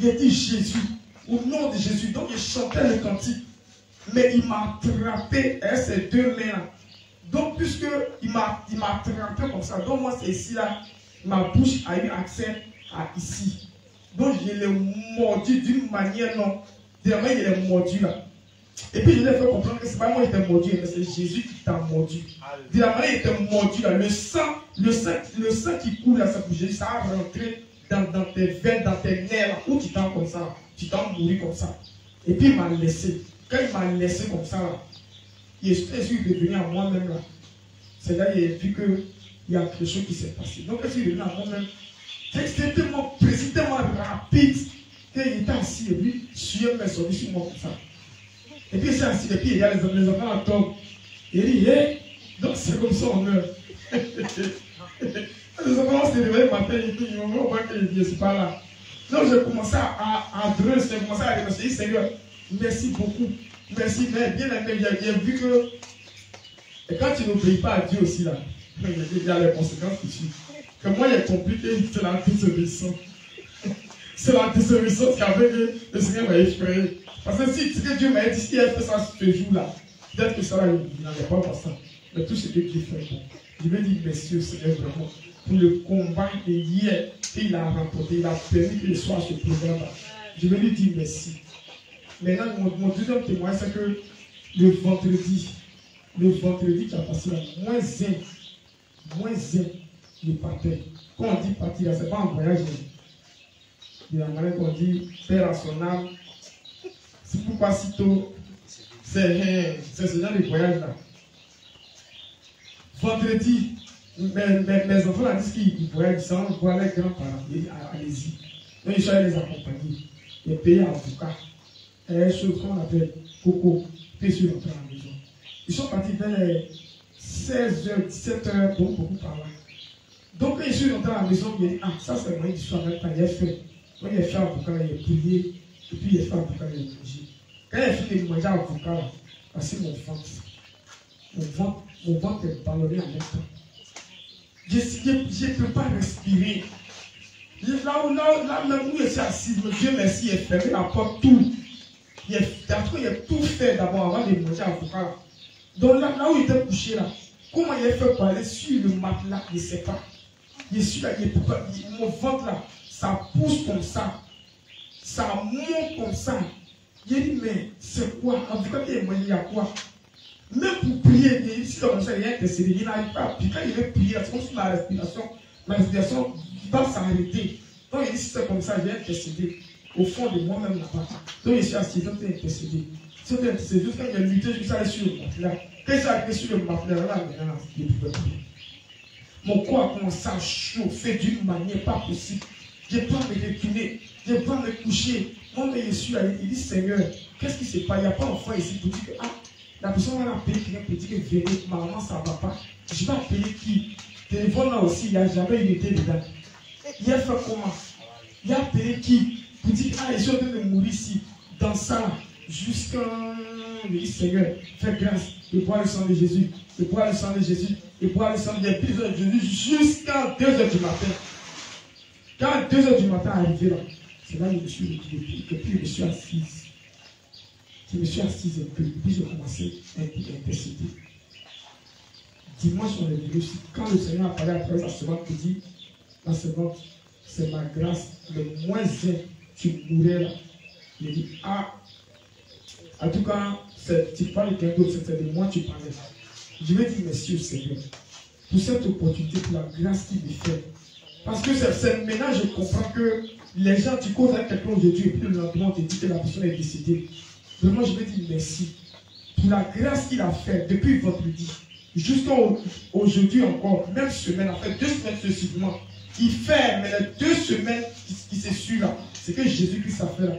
Il a dit Jésus, au nom de Jésus. Donc il chantait le cantique. Mais il m'a attrapé avec ses deux mains. Donc puisqu'il m'a attrapé comme ça, donc moi c'est ici là, ma bouche a eu accès à ici. Donc je l'ai mordu d'une manière non. De la manière il est mordu là. Et puis je l'ai fait comprendre que c'est pas moi qui t'ai mordu, mais c'est Jésus qui t'a mordu. De la manière il était mordu là, le sang qui coule à sa bouche, ça a rentré dans tes veines, dans tes nerfs, là, où tu t'en comme ça, tu t'en mourir comme ça. Et puis il m'a laissé. Quand il m'a laissé comme ça, là, je suis devenu à moi-même là. C'est là qu'il a vu qu'il y a quelque chose qui s'est passé. Donc quand je suis devenu à moi-même, c'était tellement précis, tellement rapide, qu'il était assis et puis sueur m'est sorti sur moi comme ça. Et puis il s'est assis, et puis il y a les enfants à tombe. Il dit, hé, donc c'est comme ça on meurt. Les enfants se réveillent le matin, ils disent, on voit que je ne suis pas là. Donc j'ai commencé à adorer, j'ai commencé à remercier Seigneur. Merci beaucoup. Merci, mais bien aimé, j'ai vu que et quand tu n'obéis pas à Dieu aussi, là, il y a les conséquences qui suivent. Que moi, j'ai compris que c'est la désobéissance. C'est la désobéissance qui a fait que le Seigneur m'a effrayé. Parce que si Dieu m'a dit, si elle fait ça ce jour-là, peut-être que ça, il n'allait pas voir ça. Mais tout ce que Dieu fait, bon. Je vais dire merci au Seigneur vraiment pour le combat de hier qu'il a remporté. Il a permis que je sois à ce programme-là. Je vais lui dire merci. Maintenant, mon deuxième témoignage, c'est que le vendredi qui a passé là, moins 1, il partait. Quand on dit partir, ce n'est pas un voyage. Il y a un moment qu'on dit Père à son âme. C'est pourquoi sitôt, c'est ce genre de voyage-là. Vendredi, mes enfants ont dit qu'ils voyagent, ils sont voir les grands-parents. Ils disent allez-y. Donc ils sont allés les accompagner. Ils payaient avocat. Et chose qu'on appelle Coco, puis ils sont rentrés à la maison. Ils sont partis vers 16h, 17h, beaucoup par là. Donc quand ils sont rentrés à la maison, ils ont dit ah, ça c'est moi, ils sont en même temps, il a fait. Donc il a fait avocat, il a prié, et puis il a fait avocat, il a mangé. Quand il a fini de manger avocat, c'est mon ventre est ballonné en même temps. Je ne peux pas respirer. Là même où je suis assis, Dieu merci, il a fermé la porte, tout. Il a tout fait d'abord avant de manger avocat. Donc là où il était couché là, comment il a fait pour aller sur le matelas, je ne sais pas. Je suis là, mon ventre là, ça pousse comme ça. Ça monte comme ça. Il dit, mais c'est quoi? Avocat, il y a quoi? Même pour prier, ici comme ça, il y a intercédé, il n'arrive pas à prier. Quand il veut prier, c'est comme si la respiration va s'arrêter. Donc il dit, si c'est comme ça, j'ai intercédé au fond de moi-même là-bas. Donc je suis assis, donc j'ai intercédé. C'est juste quand il a lutté, je suis allé sur le matelas. Quand il s'est arrivé sur le matelas, là, maintenant, je ne pouvais plus. Mon corps a commencé à chauffer d'une manière pas possible. Je n'ai pas à me retourner, je n'ai pas à me coucher. Moi, mais je suis allé, il dit, Seigneur, qu'est-ce qui se passe? Il n'y a pas d'enfant ici pour dire que, ah, la personne va appeler quelqu'un pour dire que venez, maman, ça ne va pas. Je vais appeler qui? Téléphone là aussi, il n'y a jamais une idée dedans. Il a fait comment? Il a appelé qui? Pour dire, ah, je suis en train de mourir ici, dans ça, jusqu'à. Il dit, Seigneur, fais grâce, et bois le sang de Jésus, et bois le sang de Jésus, et bois le sang de Jésus, jusqu'à 2h du matin. Quand 2h du matin est arrivé là, c'est là que je me suis retiré, et puis je me suis assise. Je me suis assise un peu, puis j'ai commencé à intercéder. Dimanche, on est venu aussi. Quand le Seigneur a parlé après la semaine, il dit, la semaine, c'est ma grâce, le moins 1, tu mourrais là. Il dit, ah, en tout cas, tu parles de quelqu'un d'autre, c'était de moi tu parlais. Je vais dire merci au Seigneur pour cette opportunité, pour la grâce qu'il me fait. Parce que c'est maintenant je comprends que les gens, tu causes avec quelqu'un aujourd'hui et puis le lendemain, on te dit que la personne est décédée. Vraiment, je vais dire merci pour la grâce qu'il a fait depuis vendredi jusqu'à aujourd'hui encore, même semaine, en fait 2 semaines successivement. Il fait, mais les 2 semaines qui se suivent là, c'est que Jésus-Christ a fait là.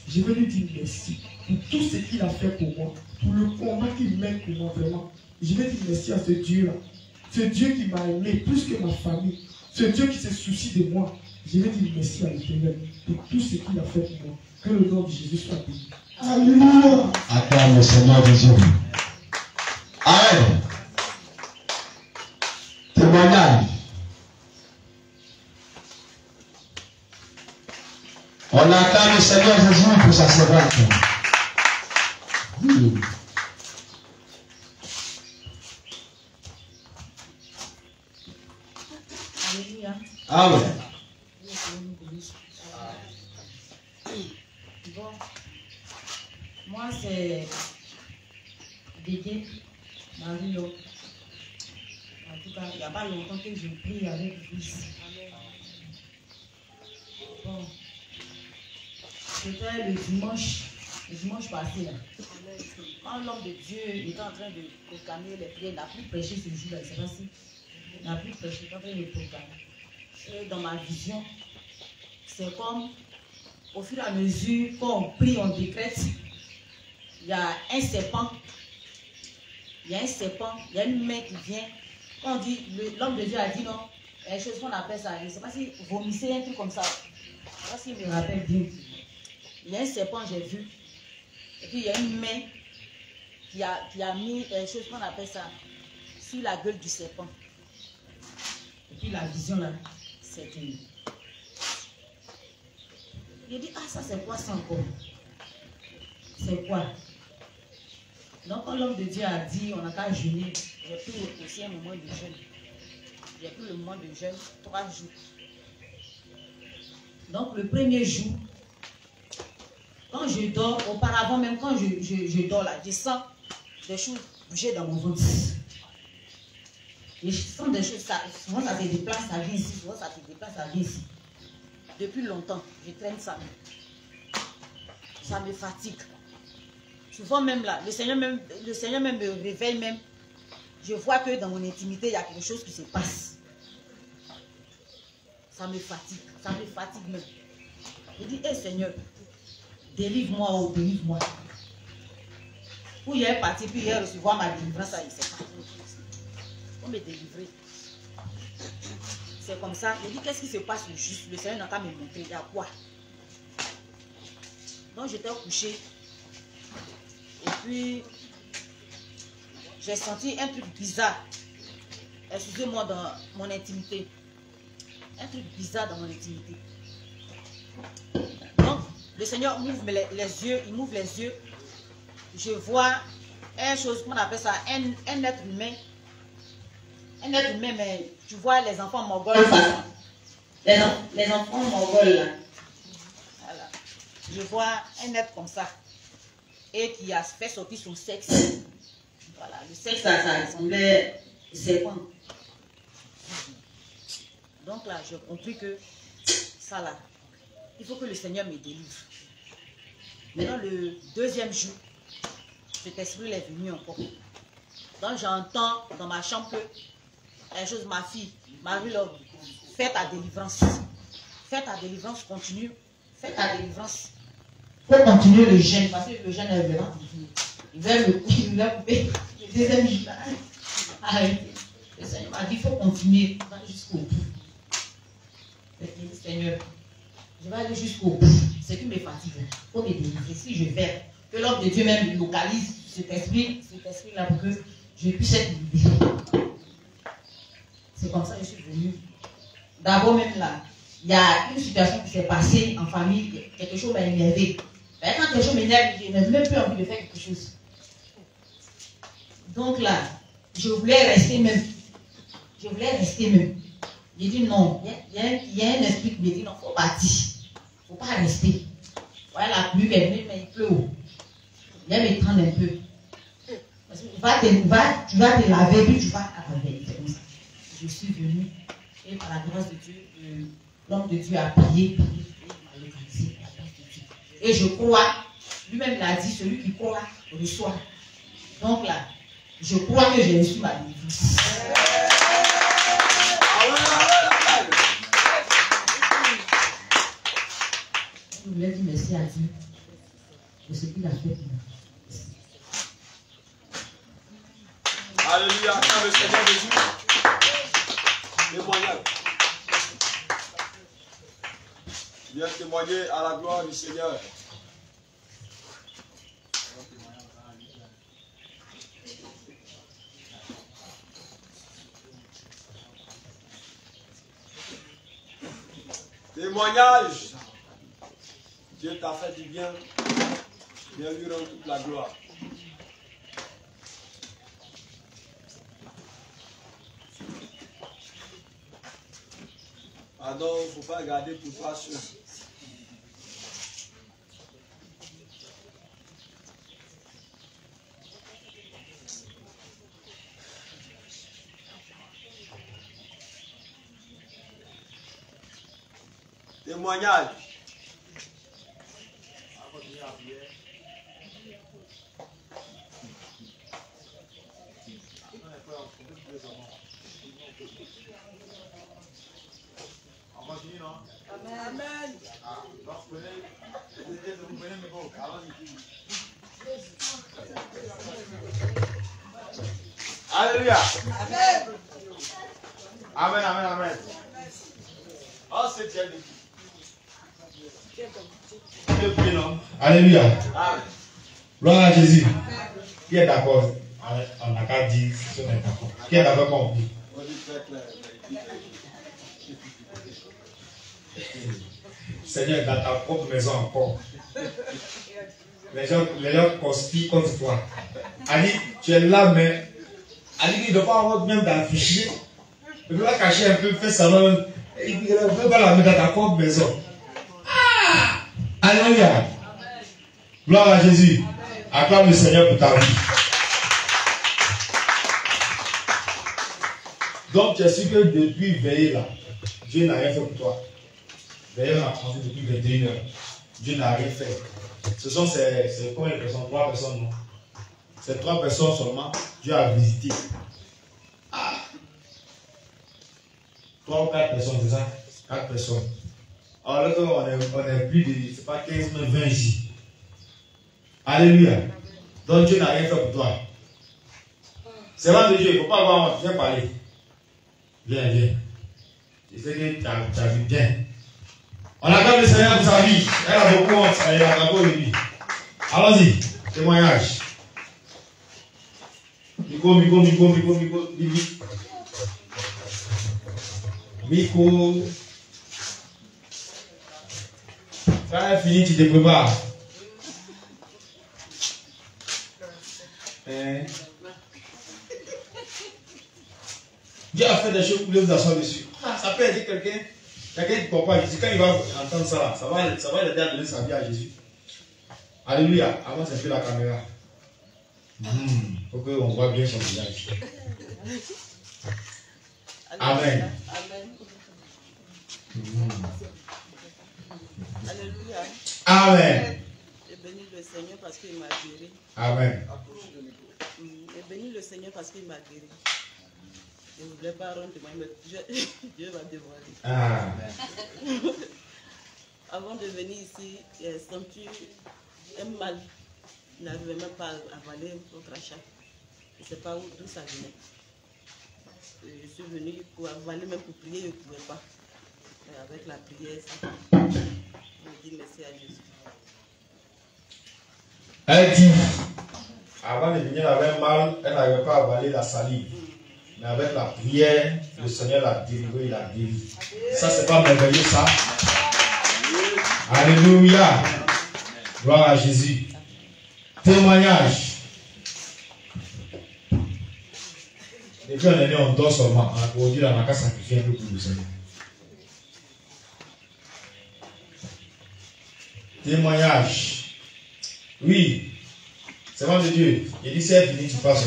Je vais lui dire merci pour tout ce qu'il a fait pour moi, pour le combat qu'il mène pour moi vraiment. Je vais dire merci à ce Dieu-là. Ce Dieu qui m'a aimé plus que ma famille. Ce Dieu qui se soucie de moi. Je vais dire merci à l'Éternel pour tout ce qu'il a fait pour moi. Que le nom de Jésus soit béni. Alléluia. Acclame le Seigneur de Dieu. Amen. Témoignage. On acclame le Seigneur Jésus pour sa servante. Alléluia. Amen. Bon, moi c'est Dédé Mario. En tout cas, il n'y a pas longtemps que je prie avec vous. Bon, c'était le dimanche passé là. Quand l'homme de Dieu était en train de proclamer les prières, il n'a plus prêché ce jour-là, je ne sais pas si il n'a plus prêché, il est en train de proclamer. Et dans ma vision, c'est comme au fur et à mesure qu'on prie, on décrète, il y a un serpent, il y a une main qui vient. On dit, l'homme de Dieu a dit non, quelque chose qu'on appelle ça, je ne sais pas si vomissez un truc comme ça. Parce qu'il me rappelle bien. Il y a un serpent, j'ai vu. Et puis il y a une main qui a mis quelque chose qu'on appelle ça sur la gueule du serpent. Et puis la vision là, c'est une. Il dit, ah ça c'est quoi ça encore? C'est quoi? Donc quand l'homme de Dieu a dit, on n'a qu'à jeûner, j'ai pris aussi un moment de jeûne. J'ai pris le moment de jeûne, 3 jours. Donc le premier jour, quand je dors, auparavant même quand je dors là, je sens des choses bouger dans mon ventre. Et je sens des choses, souvent ça se déplace, ça vient ici, souvent ça se déplace, ça vient ici. Depuis longtemps, je traîne ça. Ça me fatigue. Souvent même là, le Seigneur même me réveille même. Je vois que dans mon intimité, il y a quelque chose qui se passe. Ça me fatigue même. Je dis, hé Seigneur, délivre-moi, oh, délivre-moi. Où il est parti, puis il est recevoir ma délivrance, ça, il ne sait pas. On me délivrer. C'est comme ça. Je dis, qu'est-ce qui se passe le juste? Le Seigneur n'a qu'à me montrer. Il y a quoi? Donc j'étais couché. Et puis, j'ai senti un truc bizarre. Excusez-moi, dans mon intimité. Un truc bizarre dans mon intimité. Donc, le Seigneur m'ouvre les yeux. Il m'ouvre les yeux. Je vois une chose qu'on appelle ça un être humain. Un être humain, mais tu vois les enfants mongols. Les enfants mongols là. Voilà. Je vois un être comme ça. Et qui a fait sortir son sexe. Voilà, le sexe, ça ressemblait serpent. Donc là, j'ai compris que ça là, il faut que le Seigneur me délivre. Maintenant, le deuxième jour, cet esprit est venu encore. Donc j'entends dans ma chambre que la chose, ma fille, Marie-Laure, fais ta délivrance. Fais ta délivrance, continue. Fais ta délivrance. Il faut continuer le jeûne, parce que le jeûne est vraiment difficile. Il va me couper le deuxième jour. Arrêtez. Le Seigneur m'a dit, il faut continuer jusqu'au bout. Seigneur, je vais aller jusqu'au bout. Ce qui me fatigue, il faut me délivrer. Si je vais, que l'homme de Dieu même localise cet esprit-là pour que je puisse être libéré. C'est comme ça que je suis venue. D'abord même là, il y a une situation qui s'est passée en famille, quelque chose m'a énervé. Mais quand quelque chose m'énerve, je n'ai même plus envie de faire quelque chose. Donc là, je voulais rester même. J'ai dit non, il y a un esprit qui me dit non, il faut partir. Il ne faut pas rester. Voilà la pluie qui est venue, mais il pleut. Viens me prendre un peu. Parce que tu vas te laver, puis tu vas arriver. Je suis venue, et par la grâce de Dieu, l'homme de Dieu a prié, et m'a localisé la grâce de Dieu. Et je crois, lui-même l'a dit, celui qui croit reçoit. Donc là, je crois que j'ai reçu ma délivrance. Je voulais dire merci à Dieu de ce qu'il a fait pour moi. Alléluia, quand le Seigneur Jésus, témoignage. Viens témoigner à la gloire du Seigneur. Témoignage. Dieu t'a fait du bien. Viens lui rendre toute la gloire. Pardon, il ne faut pas garder pour toi seul. Témoignage. Amen. Alléluia. Amen. Amen, amen, amen. Oh, c'est Dieu. Alléluia. Gloire à Jésus. Qui est d'accord? On n'a qu'à dire si on est d'accord. Qui est d'accord quand on dit? Seigneur, dans ta propre maison encore. Les gens conspirent contre toi. Ali, tu es là, mais Ali, il ne doit pas avoir même d'afficher. Il doit cacher un peu, faire salon. Il ne veut pas la mettre dans ta propre maison. Ah! Alléluia. Gloire à Jésus. Acclame le Seigneur pour ta vie. Donc, tu es sûr que depuis veiller là, Dieu n'a rien fait pour toi. Veiller on a commencé depuis 21 heures. Dieu n'a rien fait. Ce sont ces combien de personnes? 3 personnes, non? Ces 3 personnes seulement, Dieu a visité. Ah. 3 ou 4 personnes, c'est ça? 4 personnes. Alors là, on est plus de, c'est pas 15, mais 20 ici. Alléluia. Donc Dieu n'a rien fait pour toi. C'est vrai de Dieu, il ne faut pas avoir honte. Viens parler. Viens, viens. Je sais que tu as vu bien. On acclame le Seigneur pour sa vie. Elle a beaucoup honte. Elle a beaucoup de lui. Allons-y. Témoignage. Miko. Quand elle finit, tu te prépares. Dieu a fait des choses pour vous asseoir dessus. Ça peut aider quelqu'un qui ne comprend pas Jésus. Quand il va entendre ça, ça va l'aider à donner sa vie à Jésus. Alléluia. Avance un peu la caméra. Pour qu'on voit bien son visage. Amen. Alléluia. Amen. Je bénis le Seigneur parce qu'il m'a guéri. Amen. Je bénis le Seigneur parce qu'il m'a guéri. Je ne voulais pas rendre témoin, mais Dieu va dévoiler. Amen. Avant de venir ici, j'ai senti un mal. Je n'arrivais même pas à avaler notre achat. Je ne sais pas d'où ça venait. Je suis venue pour avaler, même pour prier, je ne pouvais pas. Mais avec la prière, ça, je dis merci à Jésus. Elle dit, avant de venir, elle avait mal, elle n'arrivait pas à avaler la salive. Mais avec la prière, le Seigneur l'a délivré, il l'a guéri. Ça, c'est pas merveilleux, ça? Alléluia. Gloire à Jésus. Témoignage. Depuis on est né, on dort seulement. Aujourd'hui, on n'a qu'à sacrifier un peu pour le Seigneur. Témoignage. Oui. C'est vrai de Dieu. Il dit, c'est fini, tu passes.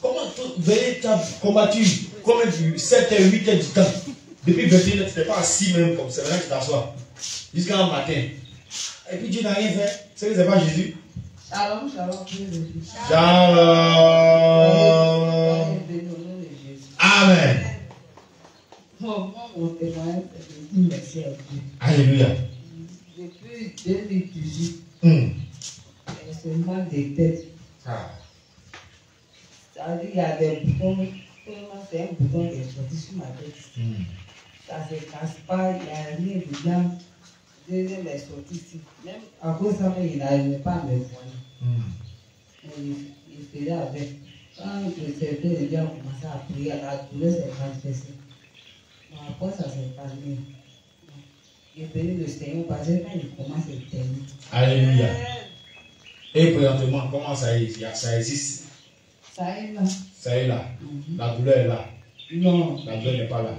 Comment veiller, tu as combattu combien de 7 h 8 h du temps. Depuis 21 h tu n'étais pas assis même comme c'est vrai que tu t'assois. Jusqu'à un matin. Et puis Dieu n'a rien fait. C'est que ce n'est pas Jésus. Shalom. Shalom. Amen. Mon témoignage, je dis merci à Dieu. Alléluia. Depuis 2018, c'est un mal de tête. Ça veut dire qu'il y a des boutons, c'est un bouton qui est sorti sur ma tête. Ça ne se casse pas, il n'y a rien dedans. Deuxième est sorti ici. Même à cause de ça, il n'arrivait pas à me voir. Il faisait avec. Quand le serviteur de Dieu a commencé à prier, la douleur s'est manifestée. Après, ça s'est calmé. Il béni le Seigneur parce que quand il commence à terminer. Alléluia. Et présentement, comment ça existe? Ça est là. Ça est là. La douleur est là. Non. La douleur n'est pas là.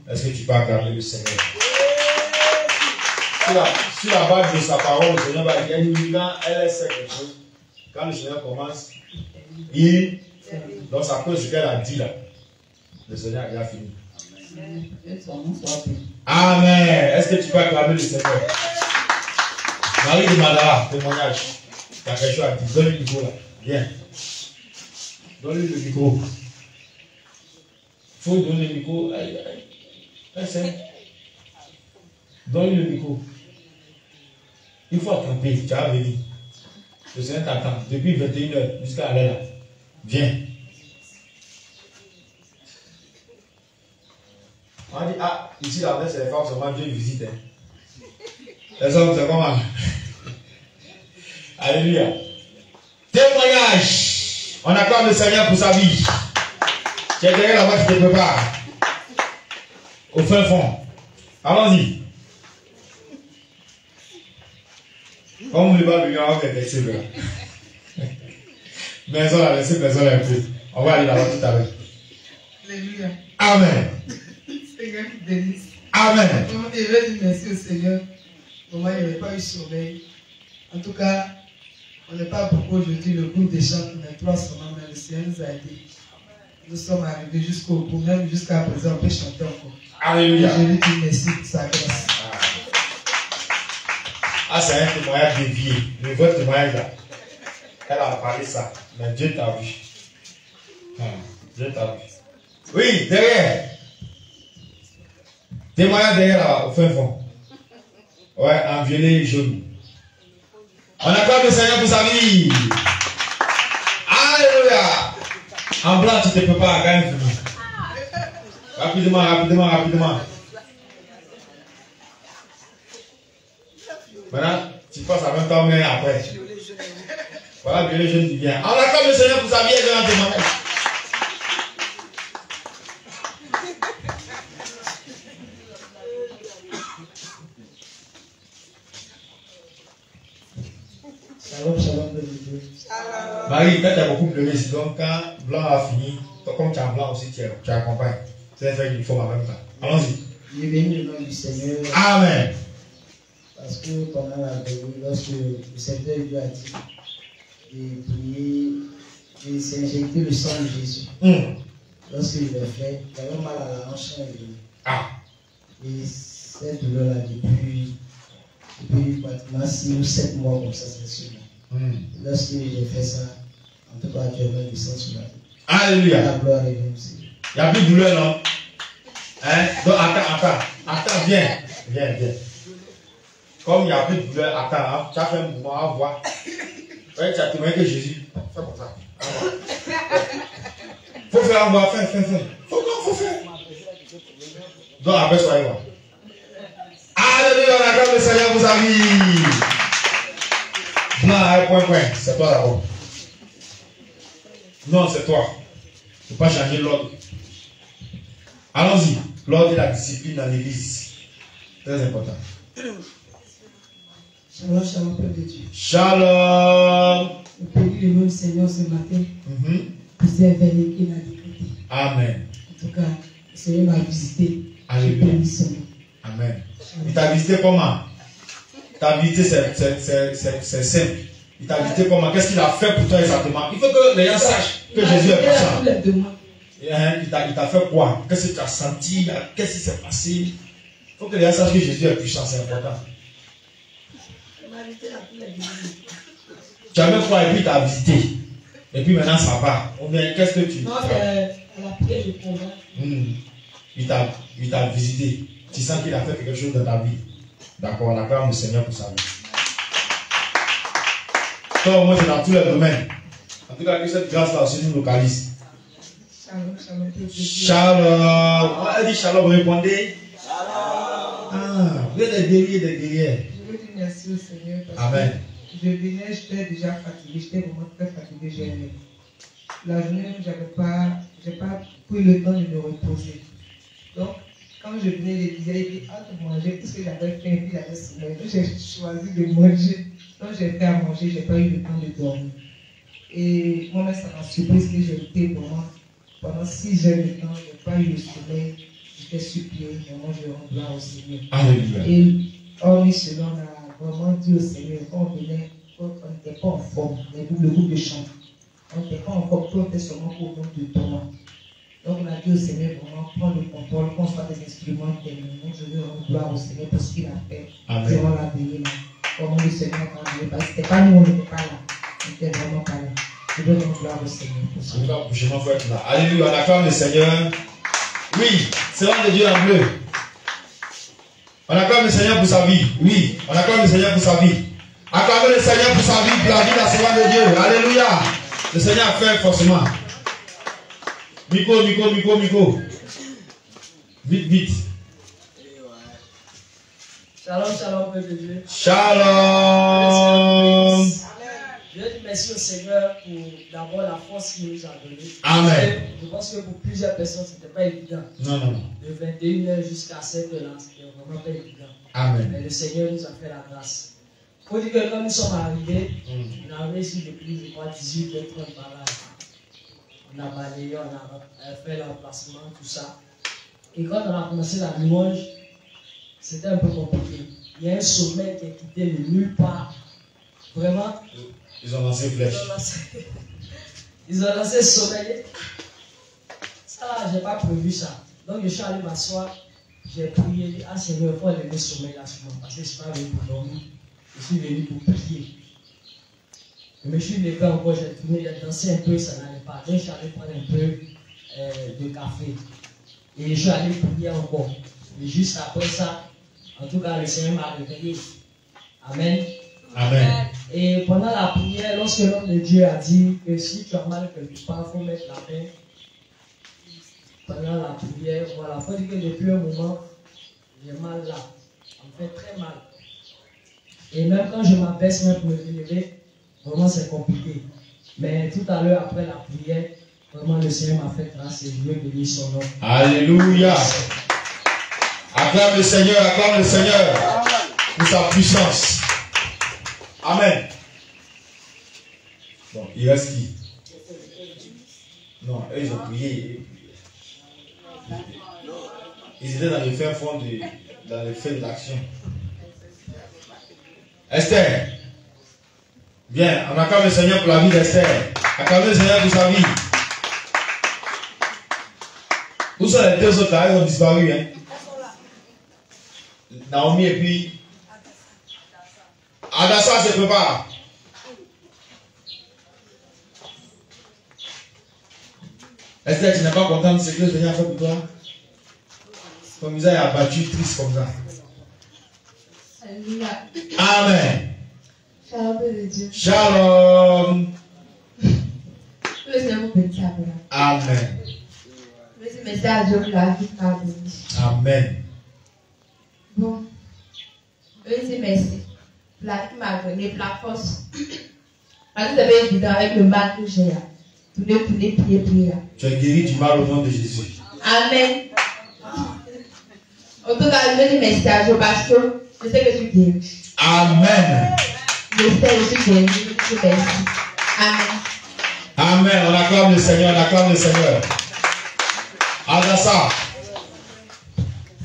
Est-ce que tu peux acclamer le Seigneur? Sur la base de sa parole, le Seigneur va dire, quand elle sait quelque chose, quand le Seigneur commence, donc ça peut ce qu'elle a dit là. Le Seigneur a déjà fini. Amen. Est-ce que tu peux acclamer le Seigneur? Marie de Madara, témoignage. Tu as quelque chose à dire. Donne-lui le micro là. Viens. Donne-lui le micro. Il faut lui donner le micro. Donne-lui le micro. Il faut attraper. Tu as venu. Le Seigneur t'attend. Depuis 21 h jusqu'à là. Viens. On dit, ah, ici, là, c'est les femmes seulement, Dieu visite. Hein. Les hommes, c'est comment? Alléluia. Témoignage. On acclame le Seigneur pour sa vie. Tu es derrière la voix qui te prépare. Au fin fond. Allons-y. Comme vous le voyez, on va laisser là. Mais on va laisser personne un peu. On va aller là-bas tout à l'heure. Alléluia. Amen. Seigneur qui bénisse. Amen. Je vais dire merci au Seigneur. Pour moi, il n'y avait pas eu sommeil. En tout cas, on n'est pas beaucoup aujourd'hui. Le groupe des chants, on est 300 membres, mais le Seigneur nous a aidés. Nous sommes arrivés jusqu'au bout, même jusqu'à présent, on peut chanter encore. Alléluia. Je lui dis merci pour sa grâce. Ah, c'est un témoignage dévié. Le vrai témoignage là. Elle a parlé ça. Mais Dieu t'a vu. Dieu t'a vu. Oui, derrière. Témoignage derrière là, au fin fond. Ouais, en violet et jaune. On acclame le Seigneur pour sa vie. Alléluia. En blanc, tu ne peux pas gagner. Rapidement, rapidement, rapidement. Maintenant, tu passes en même temps, mais après. Voilà, violet jaune du bien. On acclame le Seigneur pour sa vie et de la témoignage. Shalom, shalom de Dieu. Marie, quand tu as beaucoup pleuré, donc quand blanc a fini, comme tu as blanc aussi, tu accompagnes. C'est un fait qu'il faut en même temps. Allons-y. Je bénis le nom du Seigneur. Amen. Parce que pendant la réunion, lorsque le Seigneur lui a dit de prier, de s'injecter le sang de Jésus, lorsqu'il l'a fait, il avait mal à la hanche. Et cette douleur-là, depuis pratiquement 6 ou 7 mois comme ça, c'est sûr. Lorsque j'ai fait ça, en tout cas, actuellement, il sent sur la vie. Alléluia. La gloire est venue aussi. Il n'y a plus de douleur, non? Hein? Donc, attends, viens. Comme il n'y a plus de douleur, attends, tu as fait un mouvement à voir. Ouais, tu as témoigné que Jésus. Fais comme ça. Faut faire un voir, fais. Faut faire. Donc, après, soyez voir. Alléluia, on acclame le Seigneur pour sa vie. Non, point. C'est toi d'abord. Non, c'est toi. Il ne faut pas changer l'ordre. Allons-y. L'ordre et la discipline dans l'église. Très important. Shalom, shalom, Père de Dieu. Shalom. Je bénis le nom du Seigneur ce matin pour cette veille qu'il a décrété. Amen. En tout cas, le Seigneur m'a visité. Alléluia. Je bénis son nom. Amen. Il t'a visité comment? Ta visité, c'est simple. Il t'a visité comment? Qu'est-ce qu'il a fait pour toi exactement? Il faut que les gens sachent que Jésus est puissant. Il t'a fait quoi? Qu'est-ce que tu as senti? Qu'est-ce qui s'est passé? Il faut que les gens sachent que Jésus est puissant, c'est important. Tu as même quoi et puis tu as visité. Et puis maintenant ça va. Ou bien qu'est-ce que tu... Non, c'est la prière de combat. Il t'a visité. Tu sens qu'il a fait quelque chose dans ta vie. D'accord, on acclame le Seigneur pour sa vie. Toi, moi, c'est dans tous les domaines. En tout cas, que cette grâce-là aussi nous localise. Shalom. Shalom. Elle dit shalom, répondez. Shalom. Ah, vous êtes des guerriers. Je veux dire merci au Seigneur parce Amen. que je venais, j'étais déjà fatigué, j'étais vraiment très fatigué. La journée, je n'ai pas pris le temps de me reposer. Donc, quand je venais, je disais, il dit, de manger, parce que j'avais faim et puis j'avais sommeil. Donc, j'ai choisi de manger. Donc, j'ai fait à manger, je n'ai pas eu le temps de dormir. Et moi-même, ça m'a surprise que j'ai été vraiment, pendant 6 heures de temps, je n'ai pas eu le sommeil. J'étais supplié, vraiment, je rends gloire au Seigneur. Alléluia. Et hormis cela, on a vraiment dit au Seigneur, quand on venait, on n'était pas en forme, le groupe de chant. On n'était pas encore prêt, on était seulement pour le nombre de tourments. Donc on a dit au Seigneur vraiment prendre le contrôle, qu'on soit des instruments de nous. Je veux rendre gloire au Seigneur pour ce qu'il a fait. Durant la veillée là. Au nom du Seigneur, quand on n'était pas, c'était pas nous, on n'était pas là. On n'était vraiment pas là. Je veux rendre gloire au Seigneur pour ça. Je m'en fous là. Alléluia, on acclame le Seigneur. Oui, c'est l'homme de Dieu en bleu. On acclame le Seigneur pour sa vie. Oui, on acclame le Seigneur pour sa vie. Acclamez le Seigneur pour sa vie, pour la vie de la servante de Dieu. Alléluia. Le Seigneur a fait forcément. Miko. Vite. Shalom, shalom, peuple de Dieu. Shalom. Je dis merci au Seigneur pour d'abord la force qu'il nous a donnée. Amen. Je pense que pour plusieurs personnes, ce n'était pas évident. Non, non, non. De 21h jusqu'à 7h, c'était vraiment pas évident. Amen. Mais le Seigneur nous a fait la grâce. Il faut dire que quand nous sommes arrivés, on est arrivé ici depuis, je crois, 18h30 par là. On a balayé, on a fait l'emplacement, tout ça. Et quand on a commencé la louange, c'était un peu compliqué. Il y a un sommet qui est quitté de nulle part. Vraiment. Ils ont lancé flèche. Ils ont lancé ce sommet. Ça là, je n'ai pas prévu ça. Donc je suis allé m'asseoir, j'ai prié, j'ai dit, ah Seigneur, il faut lever le sommet là souvent. Parce que je ne suis pas venu pour dormir. Je suis venu pour prier. Je me suis levé encore, j'ai tourné, j'ai dansé un peu, ça n'allait pas. Donc je suis allé prendre un peu de café. Et je suis allé prier encore. Et juste après ça, en tout cas, le Seigneur m'a réveillé. Amen. Amen. Et pendant la prière, lorsque l'homme de Dieu a dit que si tu as mal quelque part, il faut mettre la main. Pendant la prière, voilà, il faut dire que depuis un moment, j'ai mal là. Ça me fait très mal. Et même quand je m'abaisse même pour me lever, vraiment c'est compliqué. Mais tout à l'heure, après la prière, vraiment le Seigneur m'a fait grâce et je veux bénir son nom. Alléluia. Acclame le Seigneur pour sa puissance. Amen. Bon, il reste qui? Non, eux ils ont prié. Ils étaient dans le fin fond dans le fait de l'action. Esther. Bien, on acclame le Seigneur pour la vie d'Esther. Acclame le Seigneur pour sa vie. Où sont les deux autres là? Ils ont disparu. Hein? Naomi et puis Adassa se prépare. Esther, tu n'es pas content de ce que le Seigneur a fait pour toi? Comme ça, il a battu triste comme ça. Alléluia. Amen. Shalom de Dieu. Shalom. Le Seigneur vous bénisse. Amen. Je dis merci à Dieu pour la vie qu'il m'a donnée. Amen. Bon. Je dis merci pour la vie qu'il m'a donnée, pour la force. Parce que c'est évident avec le mal que j'ai là. Prier. Tu es guéri du mal au nom de Jésus. Amen. En tout cas, je dis merci à Dieu parce que je sais que je suis guéri. Amen. Je sais que je suis guéri. Je dis merci. Amen. Amen. On acclame le Seigneur, Adassa,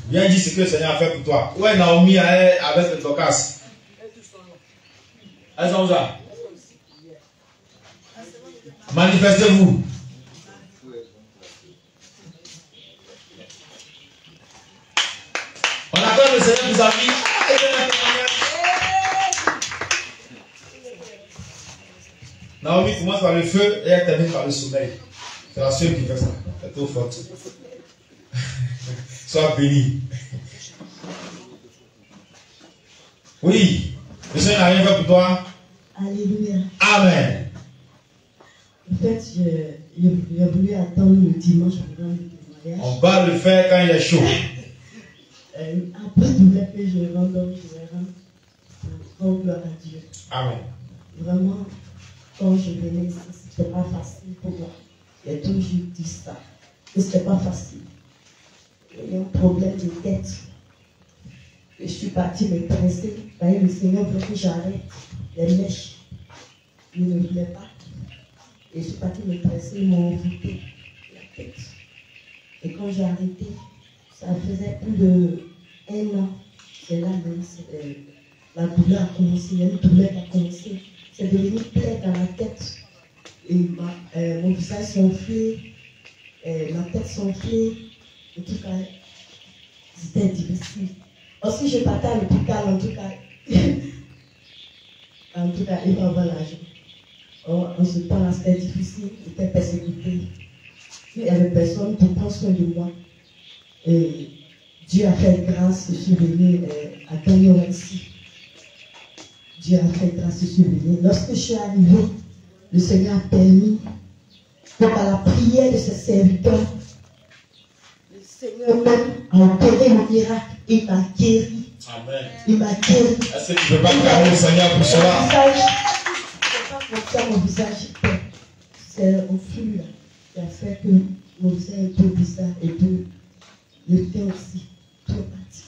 viens dire ce que le Seigneur a fait pour toi. Où est Naomi avec le Dorcas? Elles sont où ça? Manifestez-vous. On acclame le Seigneur pour sa vie. Naomi commence par le feu et elle termine par le sommeil. C'est la seule qui fait ça. Elle est trop forte. Sois béni. Oui. Le Seigneur n'a rien fait pour toi. Alléluia. Amen. En fait, j'ai voulu attendre le dimanche pour rendre le témoignage. On va le faire quand il est chaud. Après, je voulais que je rende pour rendre gloire à Dieu. Amen. Vraiment, quand je venais ici, c'était pas facile pour moi. J'ai toujours dit ça. Que c'était pas facile. J'ai un problème de tête. Je suis partie me presser. Le Seigneur veut que j'arrête les mèches. Je ne voulais pas. Et je suis partie me presser, ils m'ont envoûté la tête. Et quand j'ai arrêté, ça faisait plus de 1 an. C'est là même, la douleur a commencé. Il y a une douleur qui a commencé. C'est devenu plein dans la tête. Et mon visage s'enflait, ma tête s'enflait. En tout cas, c'était difficile. Aussi, je partais à l'hôpital, en tout cas, il va avoir l'argent. En ce temps-là, c'était difficile, j'étais persécutée. Il n'y avait personne pour prendre soin de moi. Et Dieu a fait grâce, je suis venue à Gagnon ici. Dieu a fait grâce, je suis venue. Lorsque je suis arrivée, le Seigneur a permis que par la prière de ses serviteurs, le Seigneur même a opéré le miracle et m'a guéri. Amen. Il m'a guéri. Est-ce que tu ne peux pas acclamer le Seigneur pour cela? Je ne peux pas mon visage. C'est au flux là, qui a fait que mon visage est tout bizarre et puis le teint aussi, tout parti.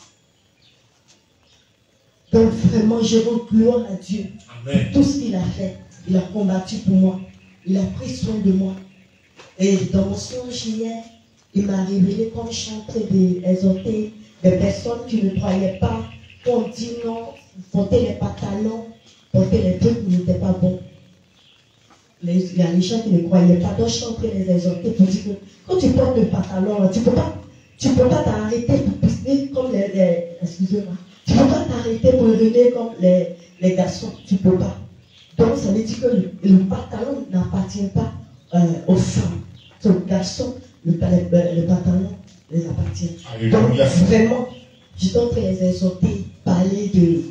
Donc vraiment, je rends gloire à Dieu. Amen. Tout ce qu'il a fait, il a combattu pour moi. Il a pris soin de moi. Et dans mon songe hier, il m'a révélé comme je suis en train d'exhorter des personnes qui ne croyaient pas, qu'on dit non, porter les pantalons, porter les trucs n'était pas bon. Il y a les gens qui ne croyaient pas, donc je suis en train de les exhorter pour dire que quand tu portes le pantalon, tu ne peux pas t'arrêter pour pisser comme excusez-moi, tu ne peux pas t'arrêter pour uriner comme les garçons, tu ne peux pas. Donc ça veut dire que le pantalon n'appartient pas aux femmes. Aux garçons, le pantalon les appartient. Donc vraiment, je suis en train de les exhorter, parler de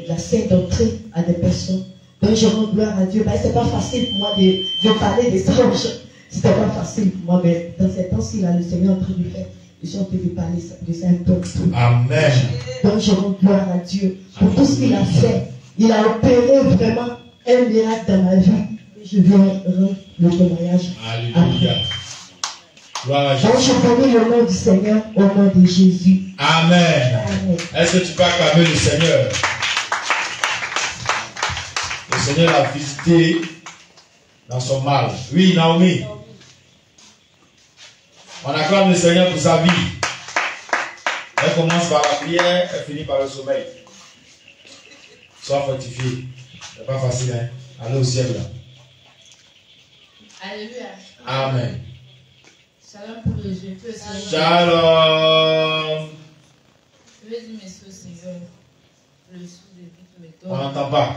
la sainte doctrine à des personnes. Donc je rends gloire à Dieu. Ben, c'est pas facile pour moi de parler des anges. C'était pas facile pour moi, mais dans ces temps-ci, là, le Seigneur est en train de faire. Je suis en train de parler de ça un peu. Amen. Donc je rends gloire à Dieu pour tout ce qu'il a fait. Il a opéré vraiment un miracle dans ma vie. Et je viens rendre le témoignage. Alléluia. Gloire à Jésus. Donc je bénis le nom du Seigneur au nom de Jésus. Amen. Amen. Est-ce que tu peux acclamer le Seigneur? Le Seigneur l'a visité dans son mal. Oui, Naomi. On acclame le Seigneur pour sa vie. Elle commence par la prière, elle finit par le sommeil. Sois fortifié. C'est pas facile, hein? Allez au ciel là. Alléluia. Amen. Shalom pour le Dieu. Shalom. Je vais dire merci au Seigneur pour le souffle de vie qu'il me donne. On n'entend pas.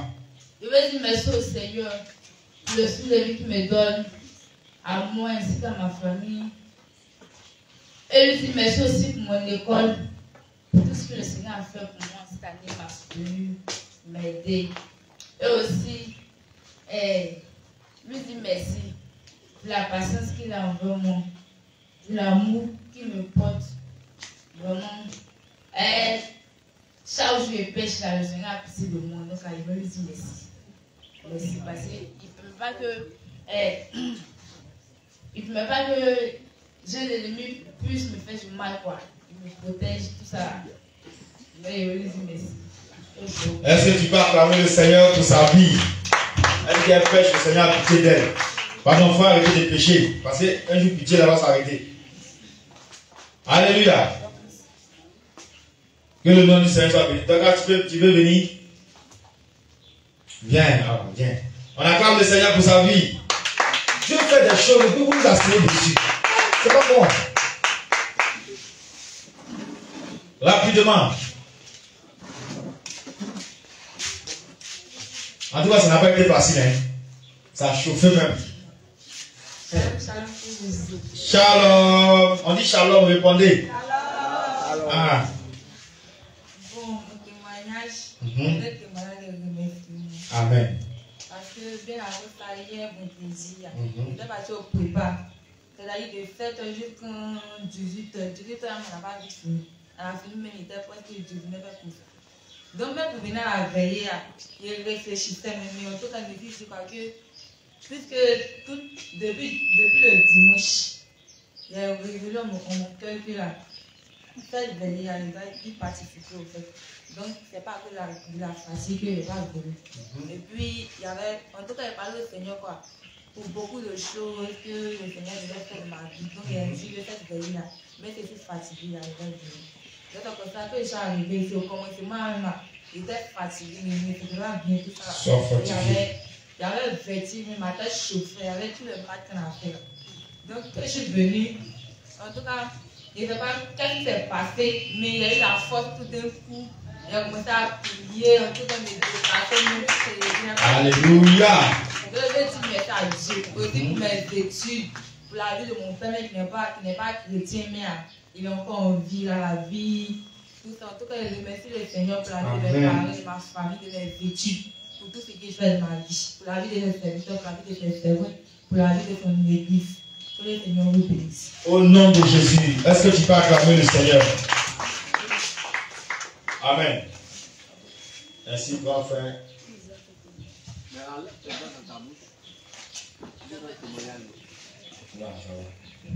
Je vais dire merci au Seigneur pour le souffle de vie qu'il me donne à moi ainsi qu'à ma famille. Et je dis merci aussi pour mon école, pour tout ce que le Seigneur a fait pour moi cette année, m'a soutenu, m'aider. Et aussi, lui dis merci pour la patience qu'il a envers moi, pour l'amour qu'il me porte. Vraiment, chaque jour je pêche là, le Seigneur a pitié de moi, donc il veut lui dire merci. Merci, parce qu'il ne peut pas que, il ne peut pas que j'ai l'ennemi puisse me faire du mal, quoi. Il me protège, tout ça. Mais il veut lui dire merci. Est-ce que tu peux acclamer le Seigneur pour sa vie? Elle qui a pêche, le Seigneur a pitié d'elle. Pardon, il faut arrêter de pécher. Parce qu'un jour, pitié, là va s'arrêter. Alléluia. Que le nom du Seigneur soit béni. Donc, tu veux venir? Viens, viens. On acclame le Seigneur pour sa vie. Dieu fait des choses, vous vous asseyez dessus. C'est pas bon. Rapidement. En tout cas, ça n'a pas été facile. Hein? Ça a chauffé même. Shalom. On dit shalom, répondez. Shalom. Ah. Bon, mon témoignage, le témoignage de remerciement. Amen. Parce que bien avant ça, hier, mon plaisir, j'étais parti au prépa. C'est-à-dire de 7h jusqu'à 18h. 18h, on n'a pas vu fini. À la fin, même, il était presque 19h pour ça. Donc, même pour venir à la veille, il réfléchissait, mais en tout cas, je me dis que, puisque depuis le dimanche, il y a révélé mon cœur que là, cette veille, il va participer au fait. Donc, c'est pas que la fatigue qu'il va venir. Et puis, il y avait, en tout cas, il parlait au Seigneur, quoi. Pour beaucoup de choses que le Seigneur devait faire de ma vie. Donc, il a dit que cette veille-là, mais c'est si fatigué, il arrivait à venir. C'est comme ça que je suis arrivé ici au commencement, il était fatigué, mais il était bien tout ça. Il y avait le vertige, mais ma tête chauffait, il y avait tout le mal qu'on a fait. Donc, quand je suis venue, en tout cas, je ne sais pas qu'est-ce qui s'est passé, mais il y a eu la force tout d'un coup. Il a commencé à prier, en tout cas, mes déclarations. Alléluia. Je veux dire merci à Dieu, aussi pour mes études, pour la vie de mon père qui n'est pas chrétien, mais il est encore en vie, il a la vie. Tout ça. En tout cas, je remercie le Seigneur pour la vie de mes parents, de ma famille, de mes études, pour tout ce qu'il fait de ma vie, pour la vie de mes serviteurs, pour la vie de mes servants, pour la vie de son église. Que le Seigneur vous bénisse. Au nom de Jésus, est-ce que tu peux acclamer le Seigneur? Amen. Merci, grand frère.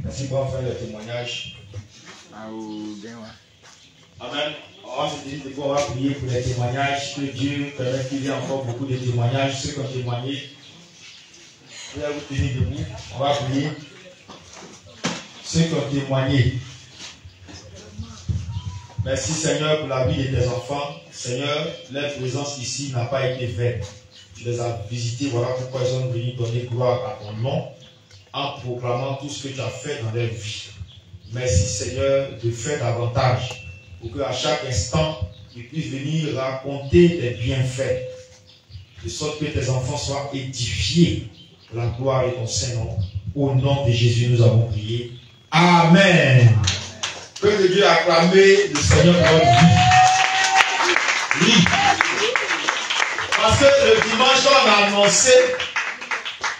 Merci, grand frère, le témoignage. Amen. On va se dire de quoi on va prier pour les témoignages. Que Dieu permette qu'il y ait encore beaucoup de témoignages. Ceux qui ont témoigné, vous allez vous tenir debout. On va prier. Ceux qui ont témoigné. Merci Seigneur pour la vie de tes enfants. Seigneur, leur présence ici n'a pas été vaine. Tu les as visités, voilà pourquoi ils sont venus donner gloire à ton nom en proclamant tout ce que tu as fait dans leur vie. Merci Seigneur de faire davantage pour qu'à chaque instant, ils puissent venir raconter tes bienfaits, de sorte que tes enfants soient édifiés pour la gloire de ton Saint-Nom. Au nom de Jésus, nous avons prié. Amen. Que Dieu acclame le Seigneur pour notre vie. Oui. Parce que le dimanche, on a annoncé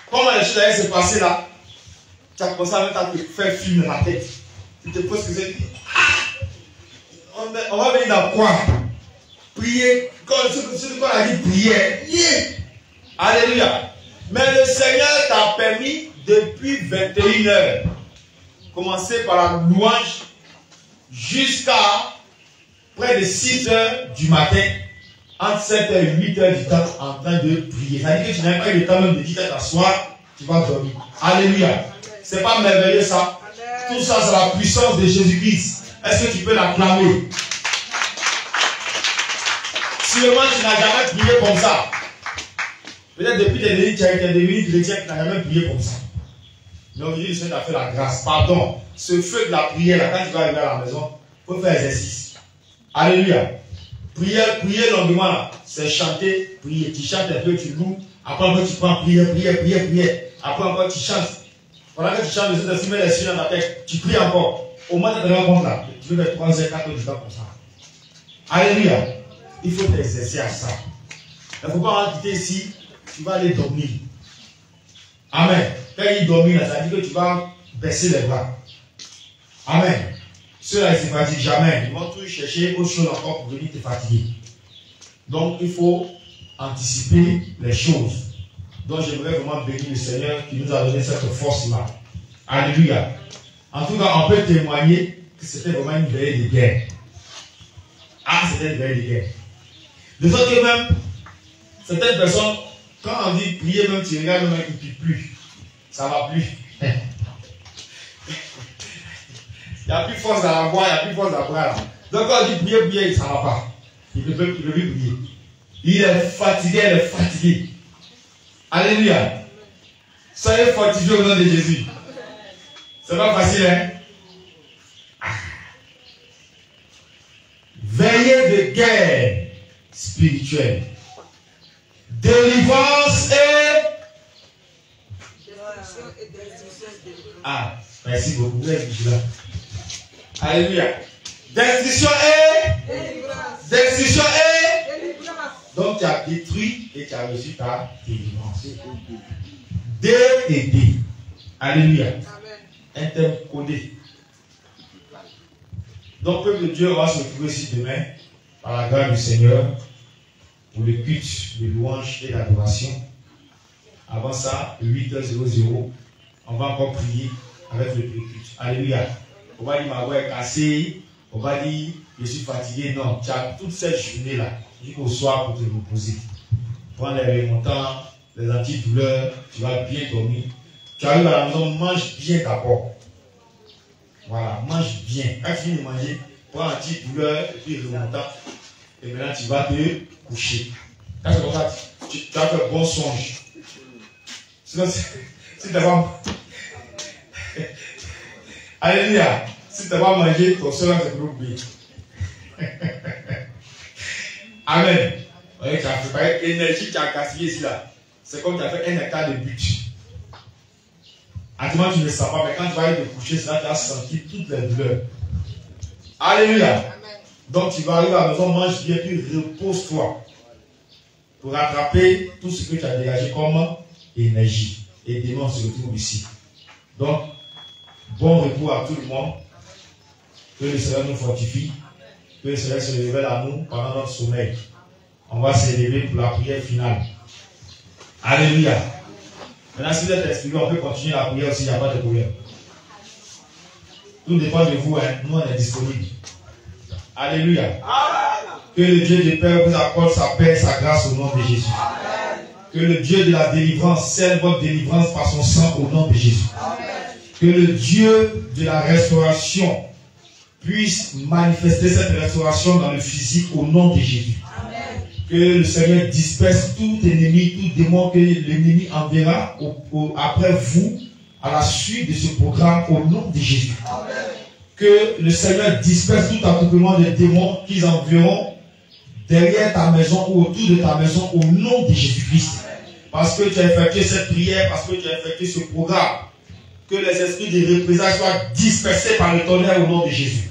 comment les choses allaient se passer là. Tu as commencé à te faire film dans la tête. Tu te poses que c'est. On va venir dans quoi? Prier. Quand on a dit prière. Yeah. Alléluia. Mais le Seigneur t'a permis depuis 21h. Commencer par la louange jusqu'à près de 6h du matin, entre 7h et 8h du temps, en train de prier. Ça veut dire que tu n'as pas eu le temps même de dire t'asseoir, tu vas dormir. Alléluia. C'est pas merveilleux ça? Tout ça, c'est la puissance de Jésus-Christ. Est-ce que tu peux l'acclamer? Sûrement, tu n'as jamais prié comme ça. Peut-être depuis tes débuts, tu as été devenu chrétien, tu n'as jamais prié comme ça. Mais aujourd'hui, le Seigneur t'a fait la grâce. Pardon. Ce feu de la prière, là, quand tu vas arriver à la maison, il faut faire exercice. Alléluia. Prier longuement, là, c'est chanter, prier. Tu chantes un peu, tu loues. Après, encore, tu prends prière. Après, encore, tu chantes. Pendant que tu chantes, les autres, tu mets les cieux dans ta tête. Tu pries encore. Au moins, tu te rends compte là. Tu veux faire 3 heures, 4 heures du temps comme ça. Alléluia. Il faut t'exercer à ça. Il ne faut pas quitter ici. Tu vas aller dormir. Amen. Quand il dormit, ça veut dire que tu vas baisser les bras. Amen. Ceux-là, ils ne se fatiguent jamais. Ils vont toujours chercher autre chose encore pour venir te fatiguer. Donc, il faut anticiper les choses. Donc, j'aimerais vraiment bénir le Seigneur qui nous a donné cette force-là. Alléluia. En tout cas, on peut témoigner que c'était vraiment une veillée de guerre. Ah, c'était une veillée de guerre. De sorte que même, certaines personnes, quand on dit prier, même tu regardes, même il ne prie plus. Ça ne va plus. Il n'y a plus force à la voix, il n'y a plus force à la bras. Donc quand on dit prier, ça ne va pas. Il ne peut plus prier. Il est fatigué, elle est fatiguée. Alléluia. Soyez fortifiés au nom de Jésus. C'est pas facile, hein? Veillée de guerre spirituelle. Délivrance et... Ah, merci beaucoup. Vous êtes vigilants. Alléluia. Destruction et... Destruction et... Donc tu as détruit et tu as reçu ta délivrance. D et D. Alléluia. Intercodé. Donc, peuple de Dieu, on va se retrouver ici demain, par la grâce du Seigneur, pour le culte de louange et d'adoration. Avant ça, 8h00, on va encore prier avec le culte. Alléluia. On va dire ma voix est cassée, on va dire je suis fatigué. Non, tu as toute cette journée-là, jusqu'au soir pour te reposer. Prends les remontants, les antidouleurs, tu vas bien dormir. Tu arrives à la maison, mange bien d'abord. Voilà, mange bien. Quand tu finis de manger, prends un petit douleur et puis remontant. Et maintenant, tu vas te coucher. Quand c'est comme ça, tu vas faire bon songe. Sinon, si tu n'as pas... Alléluia. Si tu n'as pas mangé, ton soleil c'est pour oublier. Amen. Tu as préparé l'énergie que tu as gaspillée ici là. C'est comme tu as fait 1 hectare de but. Actuellement, tu ne le sens pas, mais quand tu vas aller te coucher, c'est là que tu as senti toutes les douleurs. Alléluia. Amen. Donc, tu vas arriver à la maison, mange bien, puis repose-toi pour rattraper tout ce que tu as dégagé comme énergie. Et demain, on se retrouve ici. Donc, bon repos à tout le monde. Que le Seigneur nous fortifie. que le Seigneur se révèle à nous pendant notre sommeil. On va s'élever pour la prière finale. Alléluia. Maintenant, si vous êtes inspiré, on peut continuer la prière aussi, il n'y a pas de problème. Tout dépend de vous, hein. Nous on est disponibles. Alléluia. Que le Dieu du Père vous accorde sa paix et sa grâce au nom de Jésus. Que le Dieu de la délivrance scelle votre délivrance par son sang au nom de Jésus. Que le Dieu de la restauration puisse manifester cette restauration dans le physique au nom de Jésus. Que le Seigneur disperse tout ennemi, tout démon que l'ennemi enverra après vous à la suite de ce programme au nom de Jésus. Que le Seigneur disperse tout attroupement de démons qu'ils enverront derrière ta maison ou autour de ta maison au nom de Jésus-Christ. Parce que tu as effectué cette prière, parce que tu as effectué ce programme. Que les esprits de représailles soient dispersés par le tonnerre au nom de Jésus.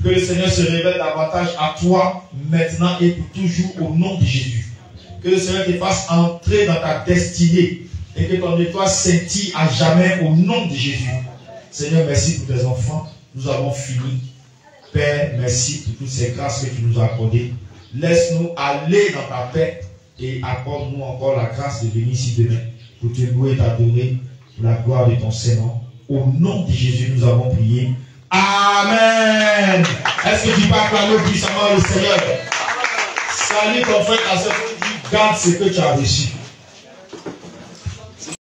Que le Seigneur se révèle davantage à toi, maintenant et pour toujours, au nom de Jésus. Que le Seigneur te fasse entrer dans ta destinée et que ton étoile scintille à jamais au nom de Jésus. Seigneur, merci pour tes enfants. Nous avons fini. Père, merci pour toutes ces grâces que tu nous as accordées. Laisse-nous aller dans ta paix et accorde-nous encore la grâce de venir ici demain pour te louer et t'adorer pour la gloire de ton Seigneur. Au nom de Jésus, nous avons prié. Amen. Est-ce que tu peux acclamer puissamment le Seigneur? Salut ton frère à ce que tu gardes ce que tu as reçu.